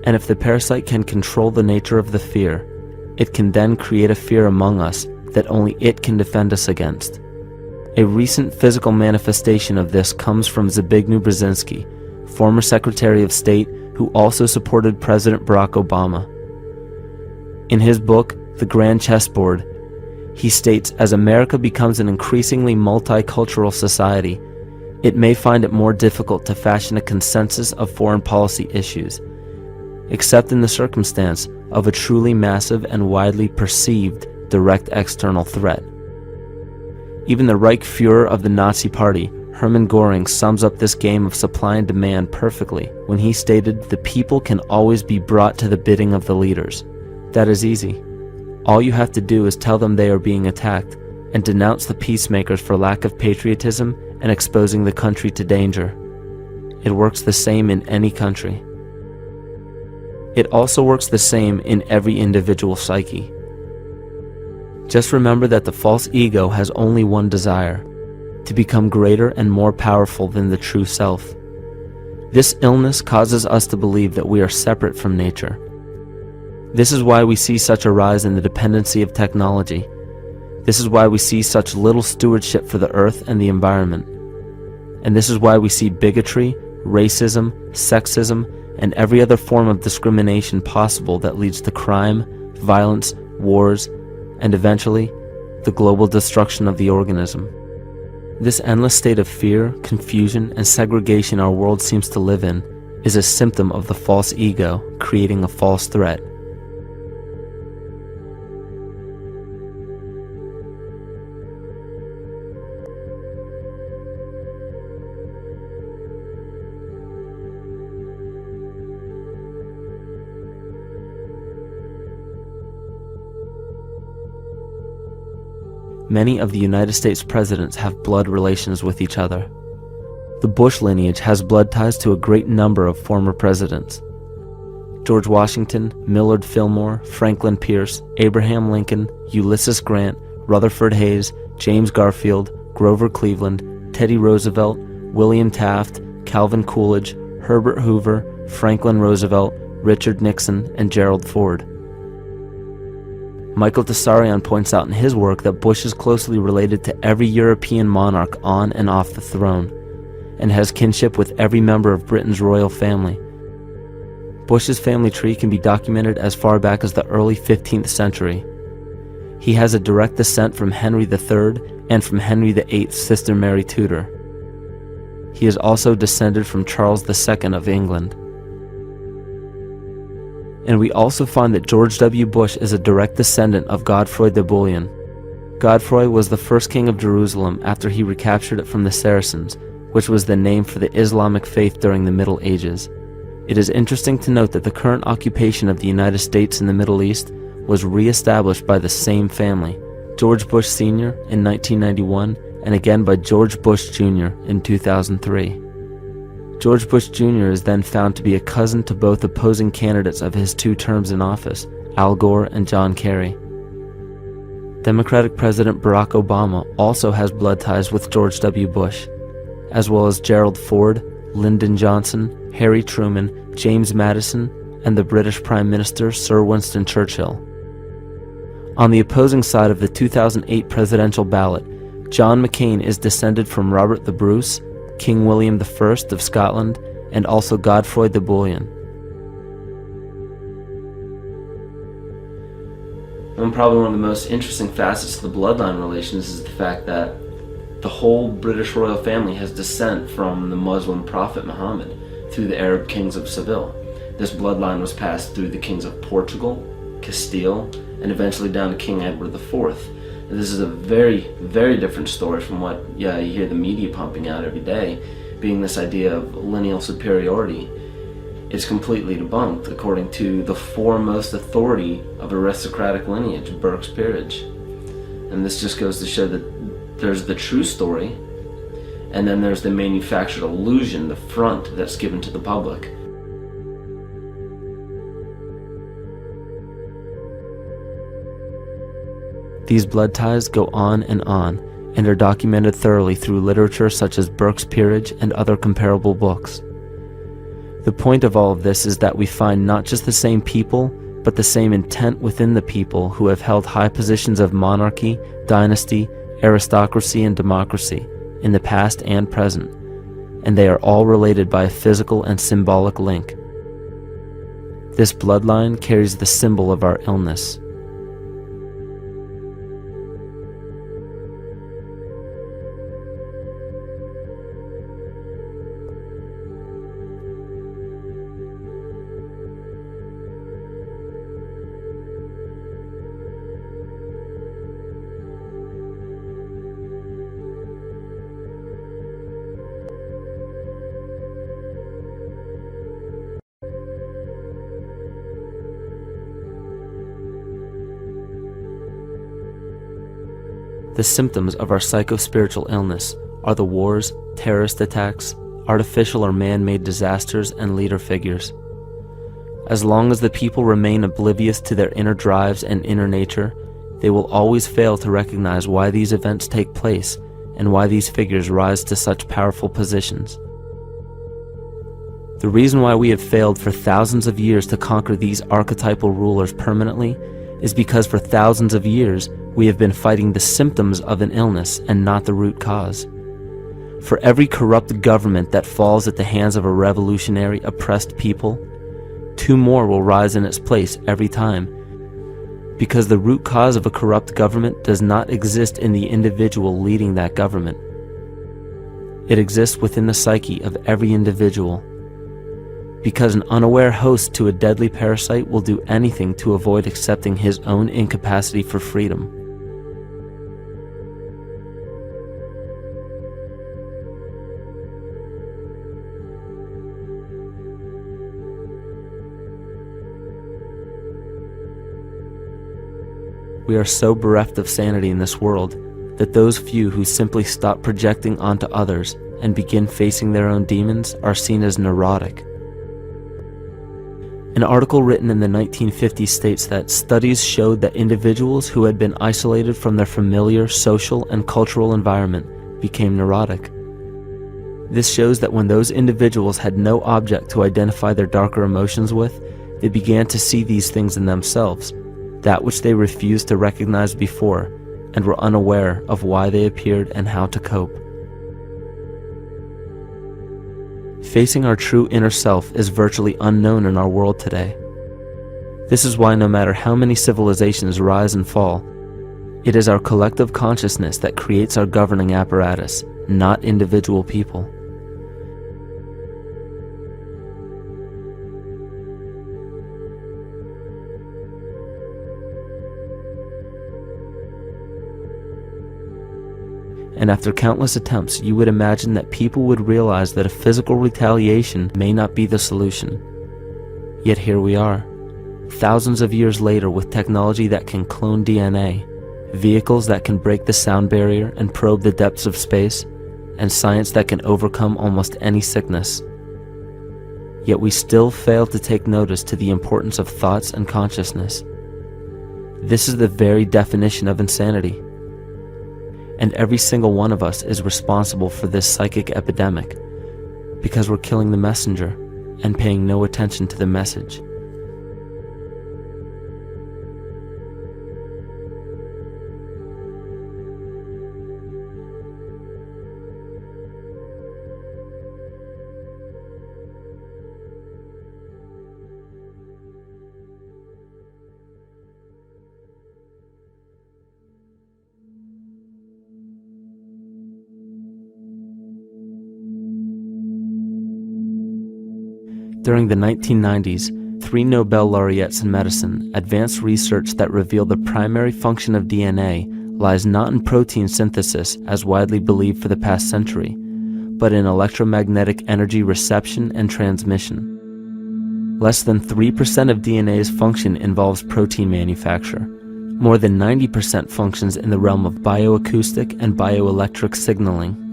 And if the parasite can control the nature of the fear, it can then create a fear among us that only it can defend us against. A recent physical manifestation of this comes from Zbigniew Brzezinski, former Secretary of State who also supported President Barack Obama. In his book, The Grand Chessboard, he states, as America becomes an increasingly multicultural society, it may find it more difficult to fashion a consensus of foreign policy issues, except in the circumstance of a truly massive and widely perceived direct external threat. Even the Reichsfuhrer of the Nazi Party, Hermann Göring, sums up this game of supply and demand perfectly when he stated, "The people can always be brought to the bidding of the leaders." That is easy. All you have to do is tell them they are being attacked and denounce the peacemakers for lack of patriotism and exposing the country to danger. It works the same in any country. It also works the same in every individual psyche. Just remember that the false ego has only one desire: to become greater and more powerful than the true self. This illness causes us to believe that we are separate from nature. This is why we see such a rise in the dependency of technology. This is why we see such little stewardship for the earth and the environment. And this is why we see bigotry, racism, sexism, and every other form of discrimination possible that leads to crime, violence, wars, and eventually, the global destruction of the organism. This endless state of fear, confusion, and segregation our world seems to live in is a symptom of the false ego creating a false threat. many of the United States presidents have blood relations with each other. The Bush lineage has blood ties to a great number of former presidents. George Washington, Millard Fillmore, Franklin Pierce, Abraham Lincoln, Ulysses Grant, Rutherford Hayes, James Garfield, Grover Cleveland, Teddy Roosevelt, William Taft, Calvin Coolidge, Herbert Hoover, Franklin Roosevelt, Richard Nixon, and Gerald Ford. Michael Tsarion points out in his work that Bush is closely related to every European monarch on and off the throne, and has kinship with every member of Britain's royal family. Bush's family tree can be documented as far back as the early 15th century. He has a direct descent from Henry III and from Henry VIII's sister Mary Tudor. He is also descended from Charles II of England. And we also find that George W. Bush is a direct descendant of Godfrey de Bouillon. Godfrey was the first king of Jerusalem after he recaptured it from the Saracens, which was the name for the Islamic faith during the Middle Ages. It is interesting to note that the current occupation of the United States in the Middle East was re-established by the same family, George Bush Sr. in 1991, and again by George Bush Jr. in 2003. George Bush Jr. is then found to be a cousin to both opposing candidates of his 2 terms in office, Al Gore and John Kerry. Democratic President Barack Obama also has blood ties with George W. Bush, as well as Gerald Ford, Lyndon Johnson, Harry Truman, James Madison, and the British Prime Minister Sir Winston Churchill. On the opposing side of the 2008 presidential ballot, John McCain is descended from Robert the Bruce, King William I of Scotland, and also Godfrey de Bouillon. Probably one of the most interesting facets of the bloodline relations is the fact that the whole British royal family has descent from the Muslim prophet Muhammad through the Arab kings of Seville. This bloodline was passed through the kings of Portugal, Castile, and eventually down to King Edward IV. This is a very, very different story from what you hear the media pumping out every day, being this idea of lineal superiority. It's completely debunked according to the foremost authority of aristocratic lineage, Burke's Peerage. And this just goes to show that there's the true story, and then there's the manufactured illusion, the front that's given to the public. These blood ties go on and are documented thoroughly through literature such as Burke's Peerage and other comparable books. The point of all of this is that we find not just the same people, but the same intent within the people who have held high positions of monarchy, dynasty, aristocracy, and democracy in the past and present, and they are all related by a physical and symbolic link. This bloodline carries the symbol of our illness. The symptoms of our psycho-spiritual illness are the wars, terrorist attacks, artificial or man-made disasters, and leader figures. As long as the people remain oblivious to their inner drives and inner nature, they will always fail to recognize why these events take place and why these figures rise to such powerful positions. The reason why we have failed for thousands of years to conquer these archetypal rulers permanently is because for thousands of years we have been fighting the symptoms of an illness and not the root cause. For every corrupt government that falls at the hands of a revolutionary, oppressed people, 2 more will rise in its place every time, because the root cause of a corrupt government does not exist in the individual leading that government. It exists within the psyche of every individual, because an unaware host to a deadly parasite will do anything to avoid accepting his own incapacity for freedom. We are so bereft of sanity in this world that those few who simply stop projecting onto others and begin facing their own demons are seen as neurotic. An article written in the 1950s states that studies showed that individuals who had been isolated from their familiar social and cultural environment became neurotic. This shows that when those individuals had no object to identify their darker emotions with, they began to see these things in themselves, that which they refused to recognize before, and were unaware of why they appeared and how to cope. Facing our true inner self is virtually unknown in our world today. This is why no matter how many civilizations rise and fall, it is our collective consciousness that creates our governing apparatus, not individual people. And after countless attempts, you would imagine that people would realize that a physical retaliation may not be the solution. Yet here we are, thousands of years later, with technology that can clone DNA, vehicles that can break the sound barrier and probe the depths of space, and science that can overcome almost any sickness. Yet we still fail to take notice to the importance of thoughts and consciousness. This is the very definition of insanity. And every single one of us is responsible for this psychic epidemic, because we're killing the messenger and paying no attention to the message. During the 1990s, 3 Nobel laureates in medicine advanced research that revealed the primary function of DNA lies not in protein synthesis as widely believed for the past century, but in electromagnetic energy reception and transmission. Less than 3% of DNA's function involves protein manufacture. More than 90% functions in the realm of bioacoustic and bioelectric signaling.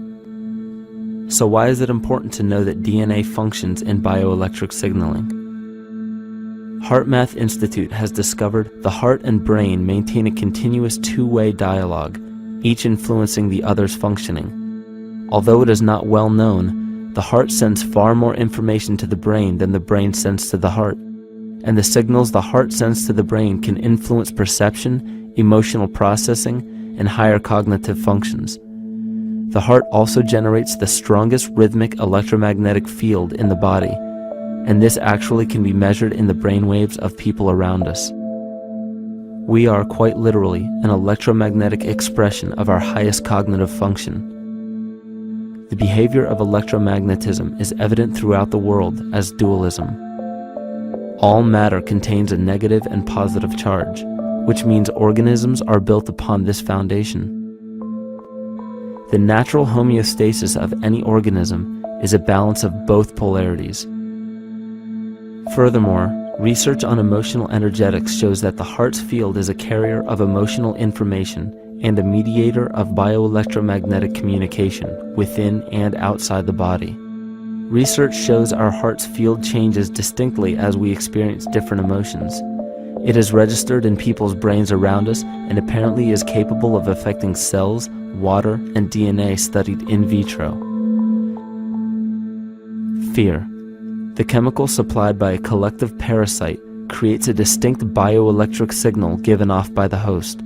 So why is it important to know that DNA functions in bioelectric signaling? HeartMath Institute has discovered the heart and brain maintain a continuous two-way dialogue, each influencing the other's functioning. Although it is not well known, the heart sends far more information to the brain than the brain sends to the heart, and the signals the heart sends to the brain can influence perception, emotional processing, and higher cognitive functions. The heart also generates the strongest rhythmic electromagnetic field in the body, and this actually can be measured in the brainwaves of people around us. We are quite literally an electromagnetic expression of our highest cognitive function. The behavior of electromagnetism is evident throughout the world as dualism. All matter contains a negative and positive charge, which means organisms are built upon this foundation. The natural homeostasis of any organism is a balance of both polarities. Furthermore, research on emotional energetics shows that the heart's field is a carrier of emotional information and a mediator of bioelectromagnetic communication within and outside the body. Research shows our heart's field changes distinctly as we experience different emotions. It is registered in people's brains around us and apparently is capable of affecting cells, water, and DNA studied in vitro. Fear. The chemical supplied by a collective parasite creates a distinct bioelectric signal given off by the host.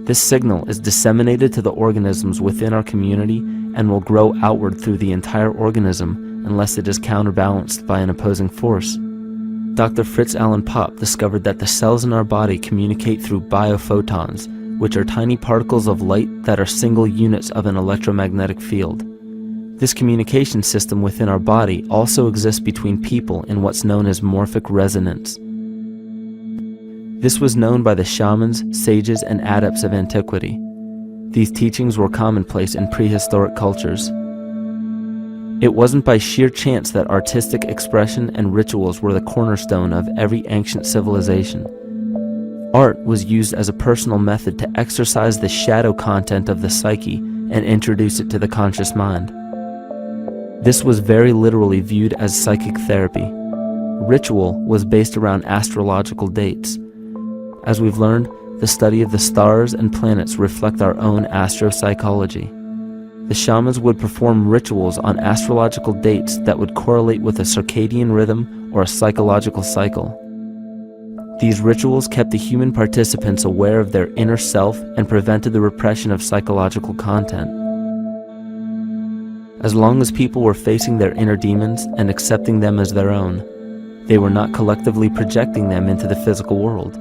This signal is disseminated to the organisms within our community and will grow outward through the entire organism unless it is counterbalanced by an opposing force. Dr. Fritz Alan Popp discovered that the cells in our body communicate through biophotons, which are tiny particles of light that are single units of an electromagnetic field. This communication system within our body also exists between people in what's known as morphic resonance. This was known by the shamans, sages, and adepts of antiquity. These teachings were commonplace in prehistoric cultures. It wasn't by sheer chance that artistic expression and rituals were the cornerstone of every ancient civilization. Art was used as a personal method to exercise the shadow content of the psyche and introduce it to the conscious mind. This was very literally viewed as psychic therapy. Ritual was based around astrological dates. As we've learned, the study of the stars and planets reflect our own astropsychology. The shamans would perform rituals on astrological dates that would correlate with a circadian rhythm or a psychological cycle. These rituals kept the human participants aware of their inner self and prevented the repression of psychological content. As long as people were facing their inner demons and accepting them as their own, they were not collectively projecting them into the physical world.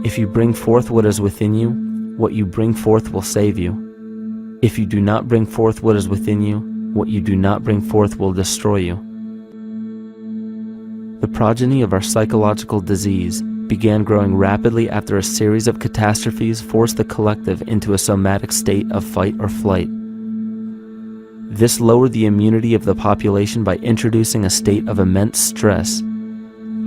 If you bring forth what is within you, what you bring forth will save you. If you do not bring forth what is within you, what you do not bring forth will destroy you. The progeny of our psychological disease began growing rapidly after a series of catastrophes forced the collective into a somatic state of fight or flight. This lowered the immunity of the population by introducing a state of immense stress.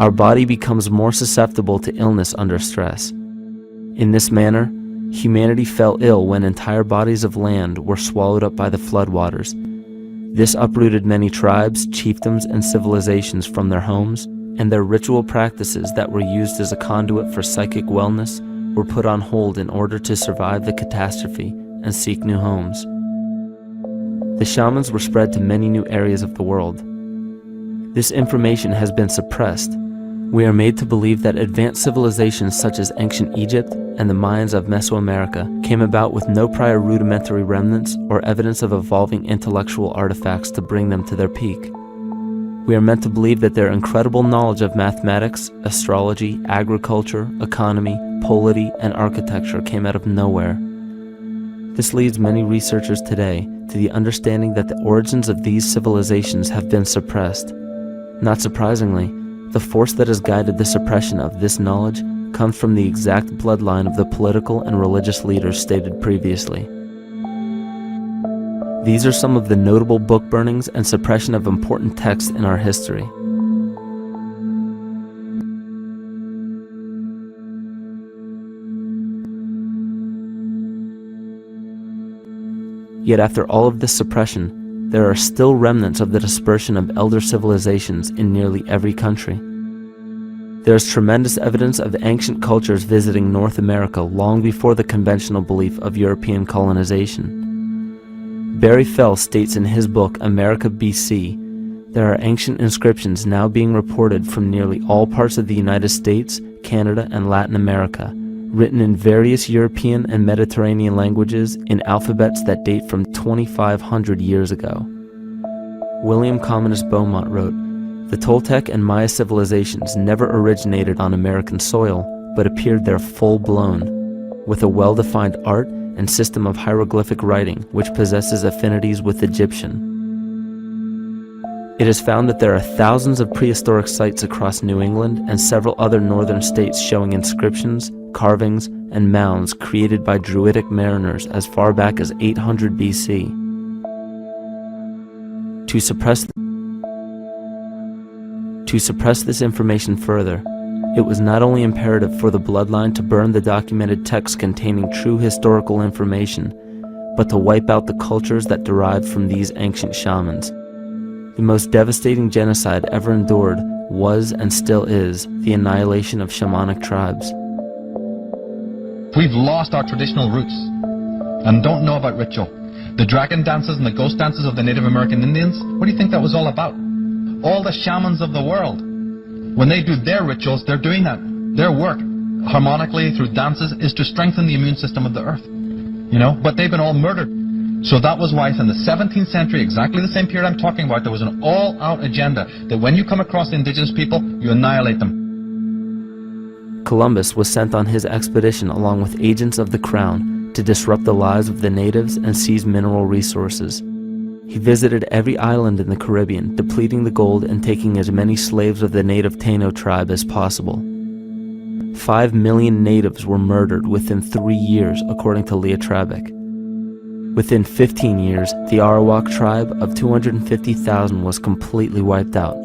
Our body becomes more susceptible to illness under stress. In this manner, humanity fell ill when entire bodies of land were swallowed up by the floodwaters. This uprooted many tribes, chiefdoms, and civilizations from their homes, and their ritual practices that were used as a conduit for psychic wellness were put on hold in order to survive the catastrophe and seek new homes. The shamans were spread to many new areas of the world. This information has been suppressed. We are made to believe that advanced civilizations such as ancient Egypt and the Mayans of Mesoamerica came about with no prior rudimentary remnants or evidence of evolving intellectual artifacts to bring them to their peak. We are meant to believe that their incredible knowledge of mathematics, astrology, agriculture, economy, polity, and architecture came out of nowhere. This leads many researchers today to the understanding that the origins of these civilizations have been suppressed. Not surprisingly, the force that has guided the suppression of this knowledge comes from the exact bloodline of the political and religious leaders stated previously. These are some of the notable book burnings and suppression of important texts in our history. Yet after all of this suppression, there are still remnants of the dispersion of elder civilizations in nearly every country. There is tremendous evidence of ancient cultures visiting North America long before the conventional belief of European colonization. Barry Fell states in his book America BC, there are ancient inscriptions now being reported from nearly all parts of the United States, Canada, and Latin America, written in various European and Mediterranean languages in alphabets that date from 2,500 years ago. William Commonus Beaumont wrote, "The Toltec and Maya civilizations never originated on American soil, but appeared there full-blown, with a well-defined art and system of hieroglyphic writing which possesses affinities with Egyptian. It is found that there are thousands of prehistoric sites across New England and several other northern states showing inscriptions, carvings, and mounds created by Druidic mariners as far back as 800 BC. To suppress this information further, it was not only imperative for the bloodline to burn the documented texts containing true historical information, but to wipe out the cultures that derived from these ancient shamans. The most devastating genocide ever endured was and still is the annihilation of shamanic tribes. We've lost our traditional roots and don't know about ritual. The dragon dances and the ghost dances of the Native American Indians, what do you think that was all about? All the shamans of the world, when they do their rituals, they're doing that. Their work, harmonically through dances, is to strengthen the immune system of the earth. But they've been all murdered. So that was why in the 17th century, exactly the same period I'm talking about, there was an all-out agenda that when you come across indigenous people, you annihilate them. Columbus was sent on his expedition along with agents of the crown to disrupt the lives of the natives and seize mineral resources. He visited every island in the Caribbean, depleting the gold and taking as many slaves of the native Taino tribe as possible. 5 million natives were murdered within 3 years, according to Leah Trabeck. Within 15 years, the Arawak tribe of 250,000 was completely wiped out.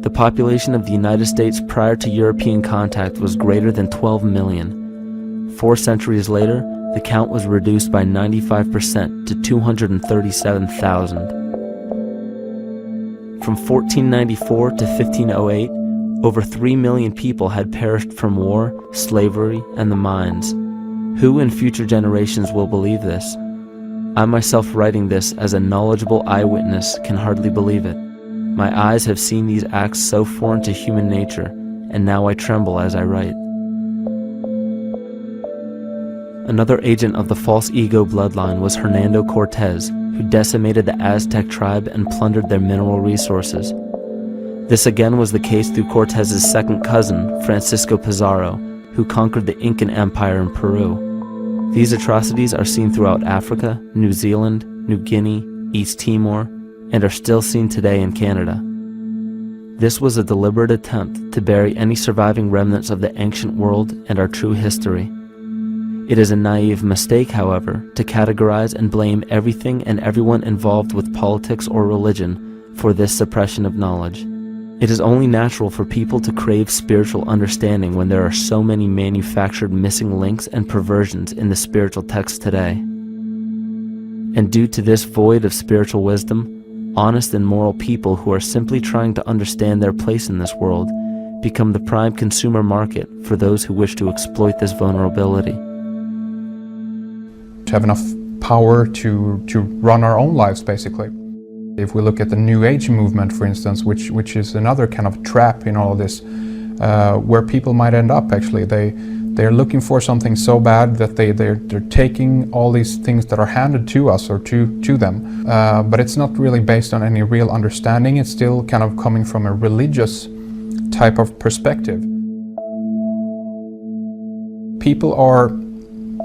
The population of the United States prior to European contact was greater than 12 million. 4 centuries later, the count was reduced by 95% to 237,000. From 1494 to 1508, over 3 million people had perished from war, slavery, and the mines. Who in future generations will believe this? I myself, writing this as a knowledgeable eyewitness, can hardly believe it. My eyes have seen these acts so foreign to human nature, and now I tremble as I write. Another agent of the false ego bloodline was Hernando Cortez, who decimated the Aztec tribe and plundered their mineral resources. This again was the case through Cortez's second cousin, Francisco Pizarro, who conquered the Incan Empire in Peru. These atrocities are seen throughout Africa, New Zealand, New Guinea, East Timor, and are still seen today in Canada. This was a deliberate attempt to bury any surviving remnants of the ancient world and our true history. It is a naive mistake, however, to categorize and blame everything and everyone involved with politics or religion for this suppression of knowledge. It is only natural for people to crave spiritual understanding when there are so many manufactured missing links and perversions in the spiritual text today. And due to this void of spiritual wisdom, honest and moral people who are simply trying to understand their place in this world become the prime consumer market for those who wish to exploit this vulnerability. To have enough power to run our own lives, basically. If we look at the New Age movement, for instance, which is another kind of trap in all of this, where people might end up actually. They're looking for something so bad that they're taking all these things that are handed to us or to them, but it's not really based on any real understanding. It's still kind of coming from a religious type of perspective. People are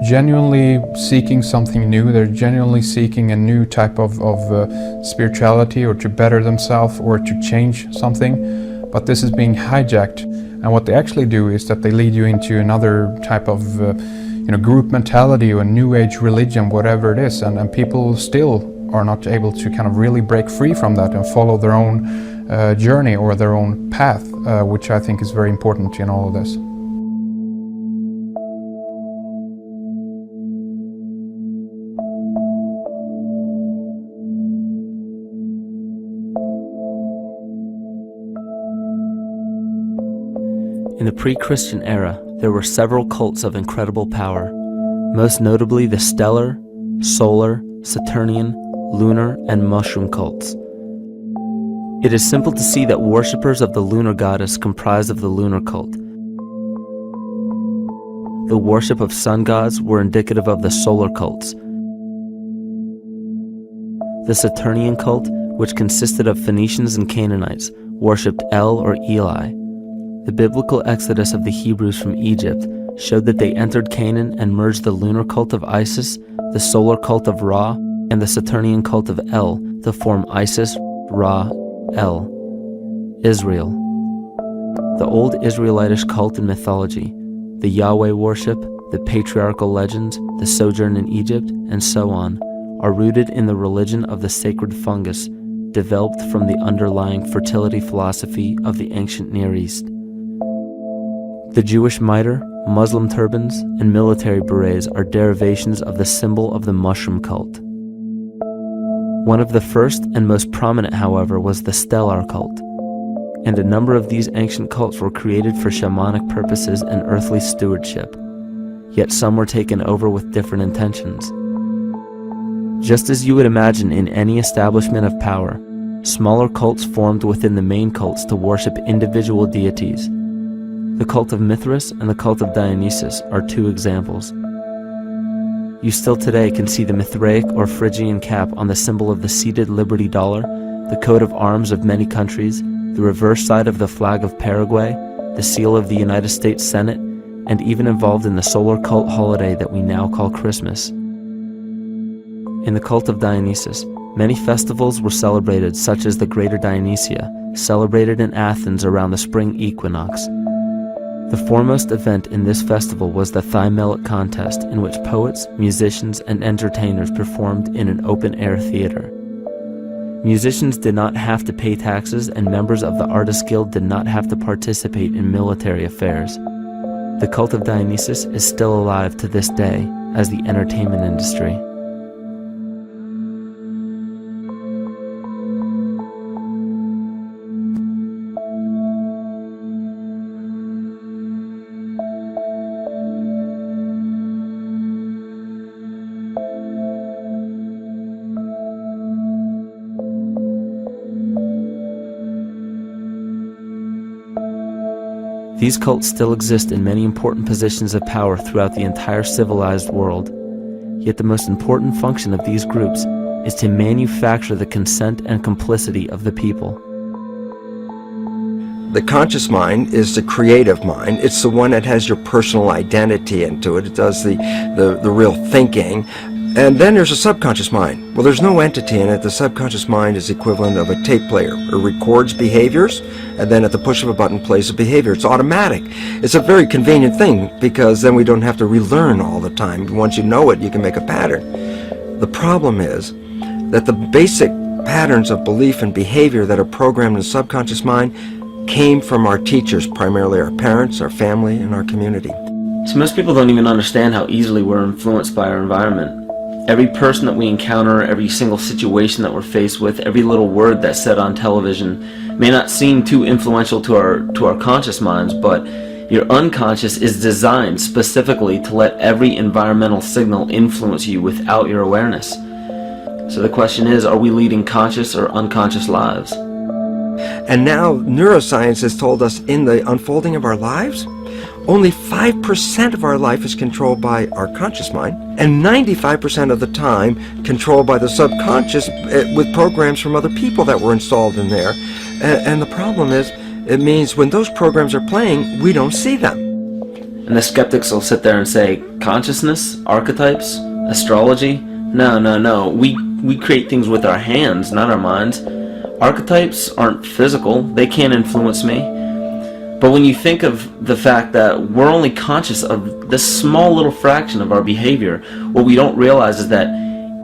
genuinely seeking something new. They're genuinely seeking a new type of spirituality, or to better themselves, or to change something, but this is being hijacked. And what they actually do is that they lead you into another type of group mentality or a new age religion, whatever it is, and people still are not able to kind of really break free from that and follow their own journey or their own path, which I think is very important in all of this. In the pre-Christian era, there were several cults of incredible power, most notably the stellar, solar, Saturnian, lunar, and mushroom cults. It is simple to see that worshippers of the lunar goddess comprised of the lunar cult. The worship of sun gods were indicative of the solar cults. The Saturnian cult, which consisted of Phoenicians and Canaanites, worshipped El or Eli. The biblical exodus of the Hebrews from Egypt showed that they entered Canaan and merged the lunar cult of Isis, the solar cult of Ra, and the Saturnian cult of El to form Isis, Ra, El, Israel. The old Israelitish cult and mythology, the Yahweh worship, the patriarchal legends, the sojourn in Egypt, and so on, are rooted in the religion of the sacred fungus, developed from the underlying fertility philosophy of the ancient Near East. The Jewish mitre, Muslim turbans, and military berets are derivations of the symbol of the mushroom cult. One of the first and most prominent, however, was the stellar cult, and a number of these ancient cults were created for shamanic purposes and earthly stewardship, yet some were taken over with different intentions. Just as you would imagine in any establishment of power, smaller cults formed within the main cults to worship individual deities. The cult of Mithras and the cult of Dionysus are 2 examples. You still today can see the Mithraic or Phrygian cap on the symbol of the seated Liberty dollar, the coat of arms of many countries, the reverse side of the flag of Paraguay, the seal of the United States Senate, and even involved in the solar cult holiday that we now call Christmas. In the cult of Dionysus, many festivals were celebrated, such as the Greater Dionysia, celebrated in Athens around the spring equinox. The foremost event in this festival was the Thymelic contest, in which poets, musicians, and entertainers performed in an open-air theater. Musicians did not have to pay taxes, and members of the Artists Guild did not have to participate in military affairs. The cult of Dionysus is still alive to this day as the entertainment industry. These cults still exist in many important positions of power throughout the entire civilized world. Yet the most important function of these groups is to manufacture the consent and complicity of the people. The conscious mind is the creative mind. It's the one that has your personal identity into it. It does the real thinking. And then there's a subconscious mind. Well, there's no entity in it. The subconscious mind is the equivalent of a tape player. It records behaviors, and then at the push of a button plays a behavior. It's automatic. It's a very convenient thing, because then we don't have to relearn all the time. Once you know it, you can make a pattern. The problem is that the basic patterns of belief and behavior that are programmed in the subconscious mind came from our teachers, primarily our parents, our family, and our community. So most people don't even understand how easily we're influenced by our environment. Every person that we encounter, every single situation that we're faced with, every little word that's said on television may not seem too influential to our conscious minds, but your unconscious is designed specifically to let every environmental signal influence you without your awareness. So the question is, are we leading conscious or unconscious lives? And now neuroscience has told us in the unfolding of our lives, only 5% of our life is controlled by our conscious mind, and 95% of the time controlled by the subconscious with programs from other people that were installed in there. And the problem is, it means when those programs are playing, we don't see them. And the skeptics will sit there and say, consciousness, archetypes, astrology? No. We create things with our hands, not our minds. Archetypes aren't physical. They can't influence me. But when you think of the fact that we're only conscious of this small little fraction of our behavior, what we don't realize is that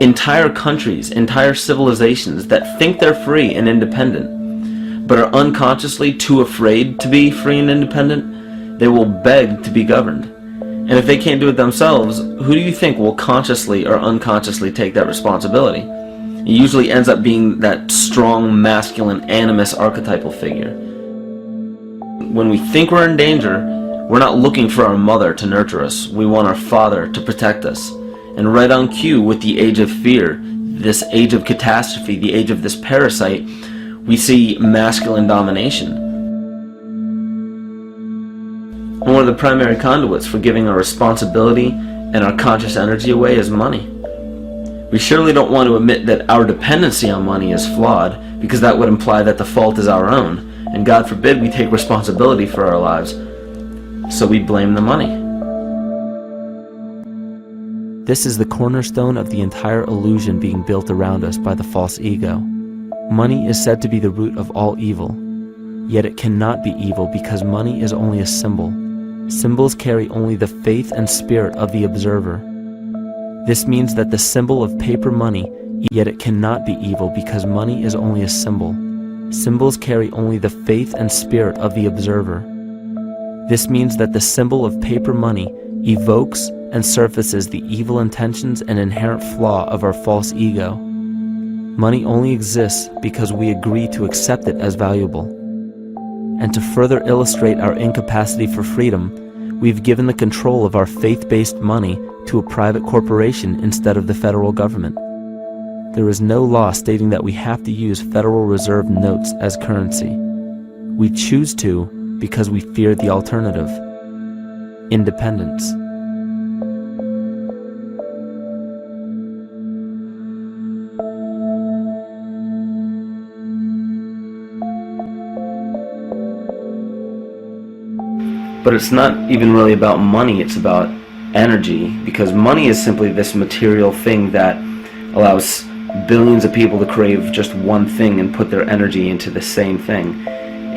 entire countries, entire civilizations that think they're free and independent, but are unconsciously too afraid to be free and independent, they will beg to be governed. And if they can't do it themselves, who do you think will consciously or unconsciously take that responsibility? It usually ends up being that strong, masculine, animus archetypal figure. When we think we're in danger, we're not looking for our mother to nurture us. We want our father to protect us. And right on cue with the age of fear, this age of catastrophe, the age of this parasite, we see masculine domination. And one of the primary conduits for giving our responsibility and our conscious energy away is money. We surely don't want to admit that our dependency on money is flawed, because that would imply that the fault is our own. And God forbid we take responsibility for our lives, so we blame the money. This is the cornerstone of the entire illusion being built around us by the false ego. Money is said to be the root of all evil, yet it cannot be evil because money is only a symbol. Symbols carry only the faith and spirit of the observer. This means that the symbol of paper money, yet it cannot be evil because money is only a symbol. Symbols carry only the faith and spirit of the observer. This means that the symbol of paper money evokes and surfaces the evil intentions and inherent flaw of our false ego. Money only exists because we agree to accept it as valuable. And to further illustrate our incapacity for freedom, we've given the control of our faith-based money to a private corporation instead of the federal government. There is no law stating that we have to use Federal Reserve notes as currency. We choose to because we fear the alternative: independence. But it's not even really about money, it's about energy, because money is simply this material thing that allows billions of people to crave just one thing and put their energy into the same thing.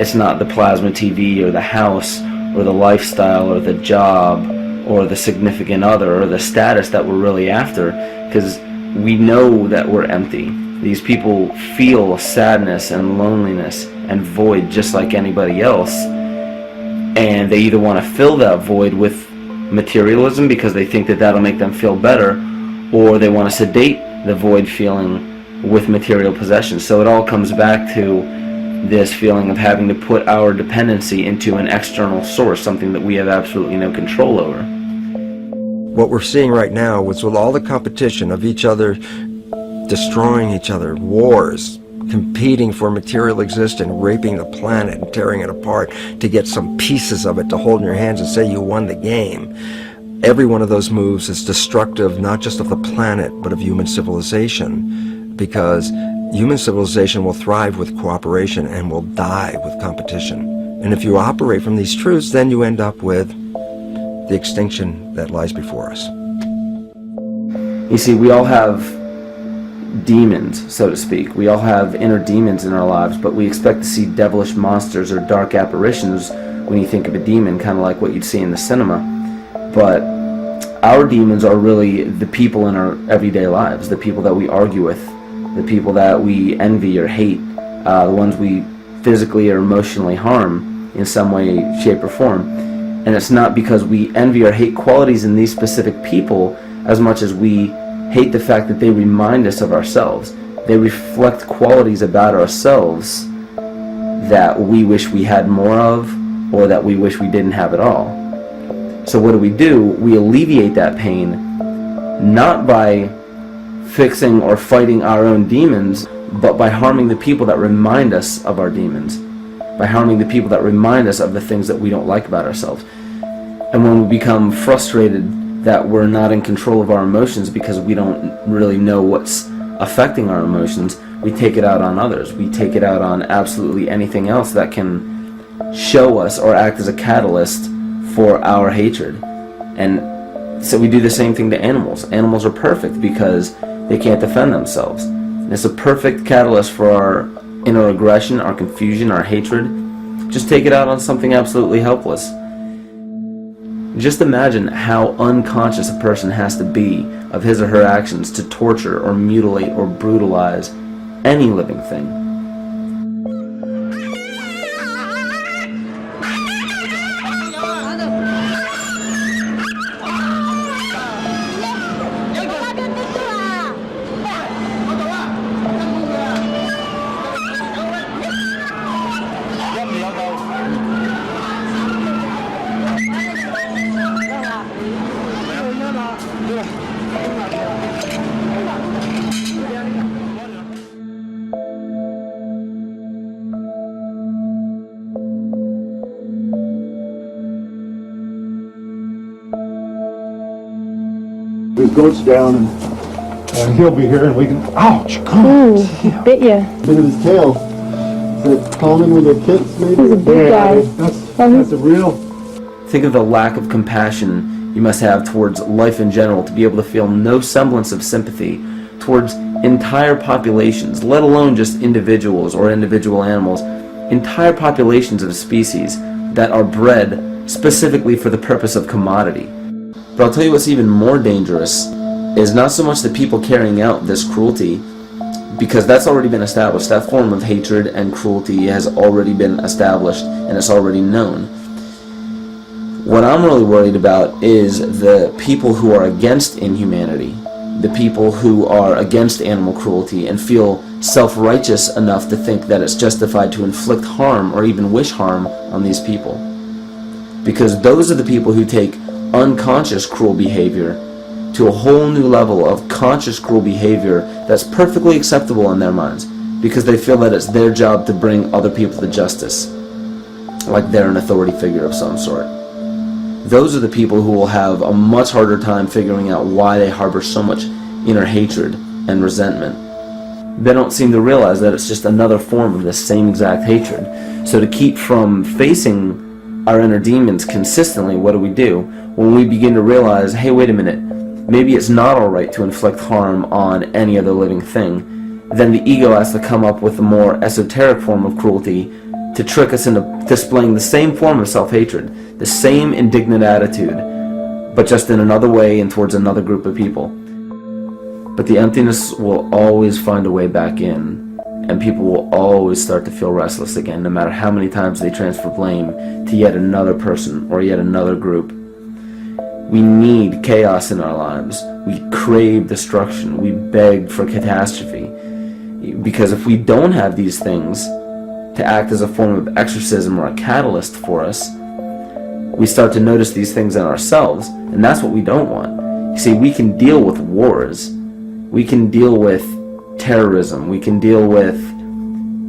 It's not the plasma TV or the house or the lifestyle or the job or the significant other or the status that we're really after, because we know that we're empty. These people feel sadness and loneliness and void just like anybody else, and they either want to fill that void with materialism because they think that that'll make them feel better, or they want to sedate the void feeling with material possessions. So it all comes back to this feeling of having to put our dependency into an external source, something that we have absolutely no control over. What we're seeing right now is with all the competition of each other destroying each other, wars, competing for material existence, raping the planet and tearing it apart to get some pieces of it to hold in your hands and say you won the game. Every one of those moves is destructive not just of the planet but of human civilization, because human civilization will thrive with cooperation and will die with competition. And if you operate from these truths, then you end up with the extinction that lies before us. You see, we all have demons, so to speak. We all have inner demons in our lives, but we expect to see devilish monsters or dark apparitions when you think of a demon, kind of like what you'd see in the cinema. But our demons are really the people in our everyday lives, the people that we argue with, the people that we envy or hate, the ones we physically or emotionally harm in some way, shape, or form. And it's not because we envy or hate qualities in these specific people as much as we hate the fact that they remind us of ourselves. They reflect qualities about ourselves that we wish we had more of, or that we wish we didn't have at all. So what do? We alleviate that pain not by fixing or fighting our own demons, but by harming the people that remind us of our demons, by harming the people that remind us of the things that we don't like about ourselves. And when we become frustrated that we're not in control of our emotions because we don't really know what's affecting our emotions, we take it out on others. We take it out on absolutely anything else that can show us or act as a catalyst for our hatred. And so we do the same thing to animals. Animals are perfect because they can't defend themselves. And it's a perfect catalyst for our inner aggression, our confusion, our hatred. Just take it out on something absolutely helpless. Just imagine how unconscious a person has to be of his or her actions to torture or mutilate or brutalize any living thing. His goat's down, and he'll be here, and we can. Ouch! Ooh, he bit you. Bit of his tail. Is that common with the kids, maybe? He's a big guy. That's a real. Think of the lack of compassion you must have towards life in general to be able to feel no semblance of sympathy towards entire populations, let alone just individuals or individual animals, entire populations of species that are bred specifically for the purpose of commodity. But I'll tell you what's even more dangerous is not so much the people carrying out this cruelty, because that's already been established. That form of hatred and cruelty has already been established and it's already known. What I'm really worried about is the people who are against inhumanity, the people who are against animal cruelty and feel self-righteous enough to think that it's justified to inflict harm or even wish harm on these people. Because those are the people who take unconscious cruel behavior to a whole new level of conscious cruel behavior that's perfectly acceptable in their minds, because they feel that it's their job to bring other people to justice, like they're an authority figure of some sort. Those are the people who will have a much harder time figuring out why they harbor so much inner hatred and resentment. They don't seem to realize that it's just another form of the same exact hatred. So to keep from facing our inner demons consistently, what do? When we begin to realize, hey, wait a minute, maybe it's not alright to inflict harm on any other living thing, then the ego has to come up with a more esoteric form of cruelty to trick us into displaying the same form of self-hatred, the same indignant attitude, but just in another way and towards another group of people. But the emptiness will always find a way back in, and people will always start to feel restless again, no matter how many times they transfer blame to yet another person or yet another group. We need chaos in our lives. We crave destruction. We beg for catastrophe. Because if we don't have these things to act as a form of exorcism or a catalyst for us, we start to notice these things in ourselves, and that's what we don't want. You see, we can deal with wars. We can deal with terrorism. We can deal with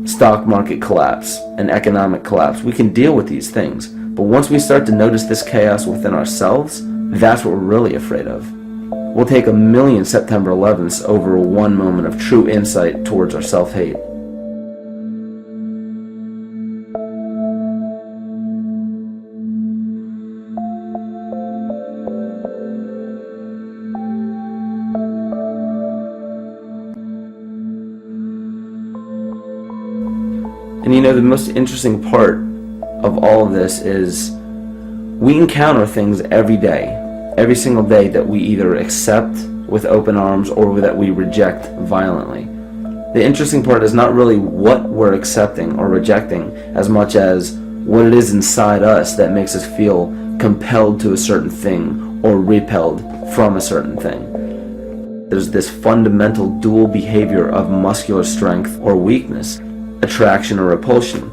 stock market collapse and economic collapse. We can deal with these things. But once we start to notice this chaos within ourselves, that's what we're really afraid of. We'll take 1,000,000 September 11ths over one moment of true insight towards our self-hate. And you know, the most interesting part of all of this is we encounter things every day, every single day, that we either accept with open arms or that we reject violently. The interesting part is not really what we're accepting or rejecting as much as what it is inside us that makes us feel compelled to a certain thing or repelled from a certain thing. There's this fundamental dual behavior of muscular strength or weakness, attraction or repulsion.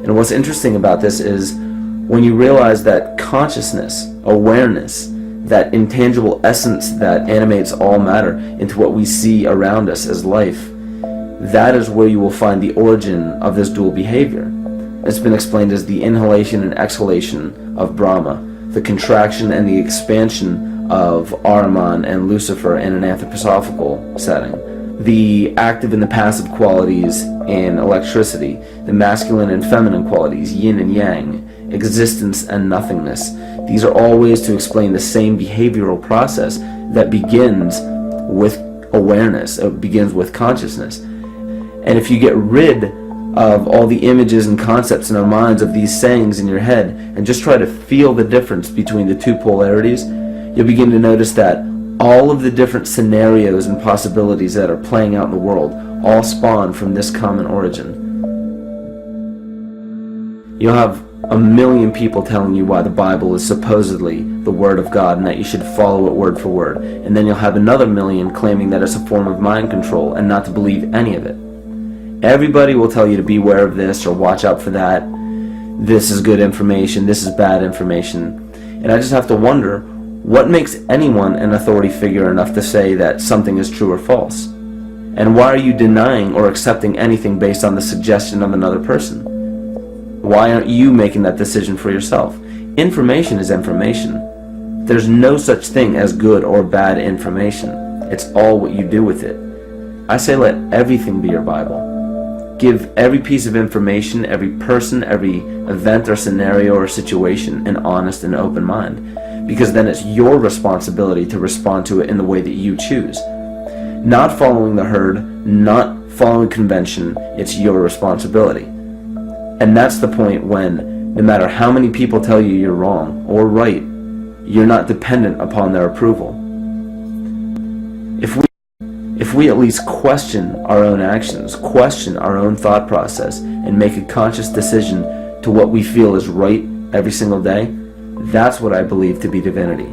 And what's interesting about this is when you realize that consciousness, awareness, that intangible essence that animates all matter into what we see around us as life, that is where you will find the origin of this dual behavior. It's been explained as the inhalation and exhalation of Brahma, the contraction and the expansion of Ahriman and Lucifer in an anthroposophical setting, the active and the passive qualities in electricity, the masculine and feminine qualities, yin and yang, existence and nothingness. These are all ways to explain the same behavioral process that begins with awareness, it begins with consciousness. And if you get rid of all the images and concepts in our minds of these sayings in your head and just try to feel the difference between the two polarities, you'll begin to notice that all of the different scenarios and possibilities that are playing out in the world all spawn from this common origin. You'll have 1,000,000 people telling you why the Bible is supposedly the Word of God and that you should follow it word for word. And then you'll have another 1,000,000 claiming that it's a form of mind control and not to believe any of it. Everybody will tell you to beware of this or watch out for that. This is good information, this is bad information. And I just have to wonder, what makes anyone an authority figure enough to say that something is true or false? And why are you denying or accepting anything based on the suggestion of another person? Why aren't you making that decision for yourself? Information is information. There's no such thing as good or bad information. It's all what you do with it. I say let everything be your Bible. Give every piece of information, every person, every event or scenario or situation an honest and open mind. Because then it's your responsibility to respond to it in the way that you choose. Not following the herd, not following convention, it's your responsibility. And that's the point when, no matter how many people tell you you're wrong or right, you're not dependent upon their approval. If we at least question our own actions, question our own thought process, and make a conscious decision to what we feel is right every single day, that's what I believe to be divinity.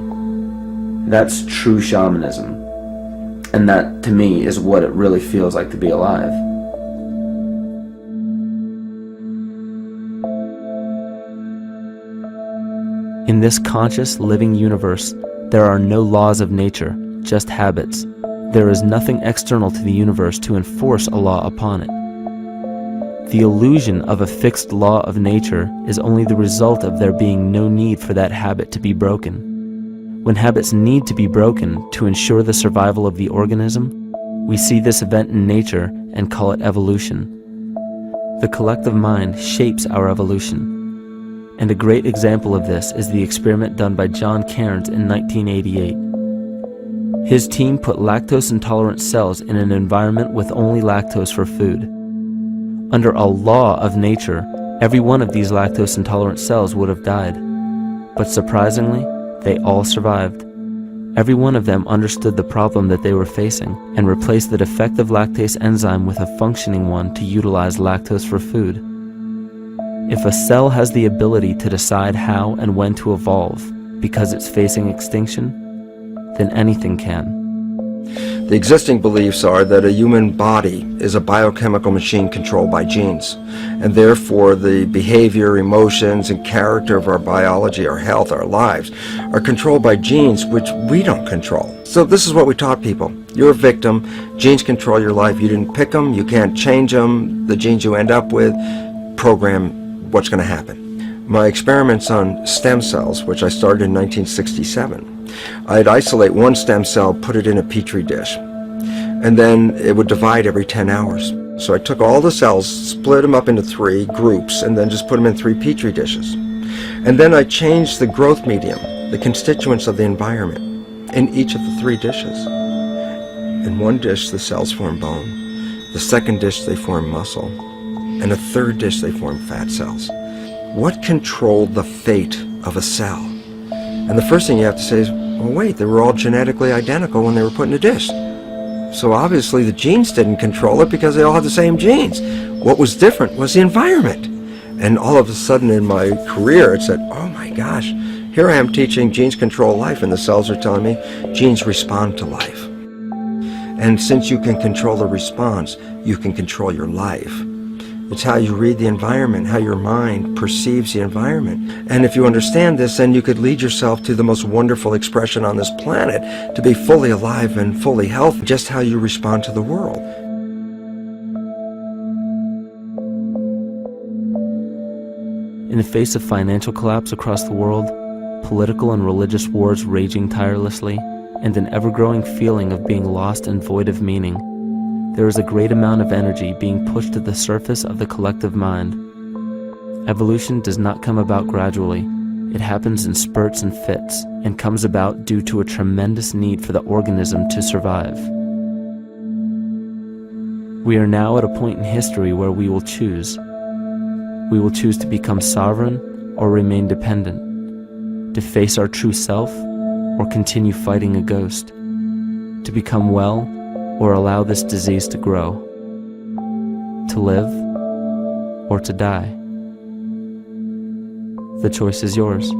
That's true shamanism. And that, to me, is what it really feels like to be alive. In this conscious, living universe, there are no laws of nature, just habits. There is nothing external to the universe to enforce a law upon it. The illusion of a fixed law of nature is only the result of there being no need for that habit to be broken. When habits need to be broken to ensure the survival of the organism, we see this event in nature and call it evolution. The collective mind shapes our evolution. And a great example of this is the experiment done by John Cairns in 1988. His team put lactose-intolerant cells in an environment with only lactose for food. Under a law of nature, every one of these lactose-intolerant cells would have died. But surprisingly, they all survived. Every one of them understood the problem that they were facing and replaced the defective lactase enzyme with a functioning one to utilize lactose for food. If a cell has the ability to decide how and when to evolve because it's facing extinction, then anything can. The existing beliefs are that a human body is a biochemical machine controlled by genes, and therefore the behavior, emotions, and character of our biology, our health, our lives, are controlled by genes which we don't control. So this is what we taught people. You're a victim. Genes control your life. You didn't pick them. You can't change them. The genes you end up with program what's going to happen. My experiments on stem cells, which I started in 1967, I'd isolate one stem cell, put it in a petri dish, and then it would divide every 10 hours. So I took all the cells, split them up into 3 groups, and then just put them in 3 petri dishes. And then I changed the growth medium, the constituents of the environment, in each of the 3 dishes. In one dish, the cells form bone. The second dish, they form muscle. And a third dish, they form fat cells. What controlled the fate of a cell? And the first thing you have to say is, well, wait, they were all genetically identical when they were put in a dish. So obviously the genes didn't control it because they all had the same genes. What was different was the environment. And all of a sudden in my career, it said, oh my gosh, here I am teaching genes control life, and the cells are telling me genes respond to life. And since you can control the response, you can control your life. It's how you read the environment, how your mind perceives the environment. And if you understand this, then you could lead yourself to the most wonderful expression on this planet, to be fully alive and fully healthy, just how you respond to the world. In the face of financial collapse across the world, political and religious wars raging tirelessly, and an ever-growing feeling of being lost and void of meaning, there is a great amount of energy being pushed to the surface of the collective mind. Evolution does not come about gradually. It happens in spurts and fits, and comes about due to a tremendous need for the organism to survive. We are now at a point in history where we will choose. We will choose to become sovereign or remain dependent, to face our true self or continue fighting a ghost, to become well or allow this disease to grow, to live or to die. The choice is yours.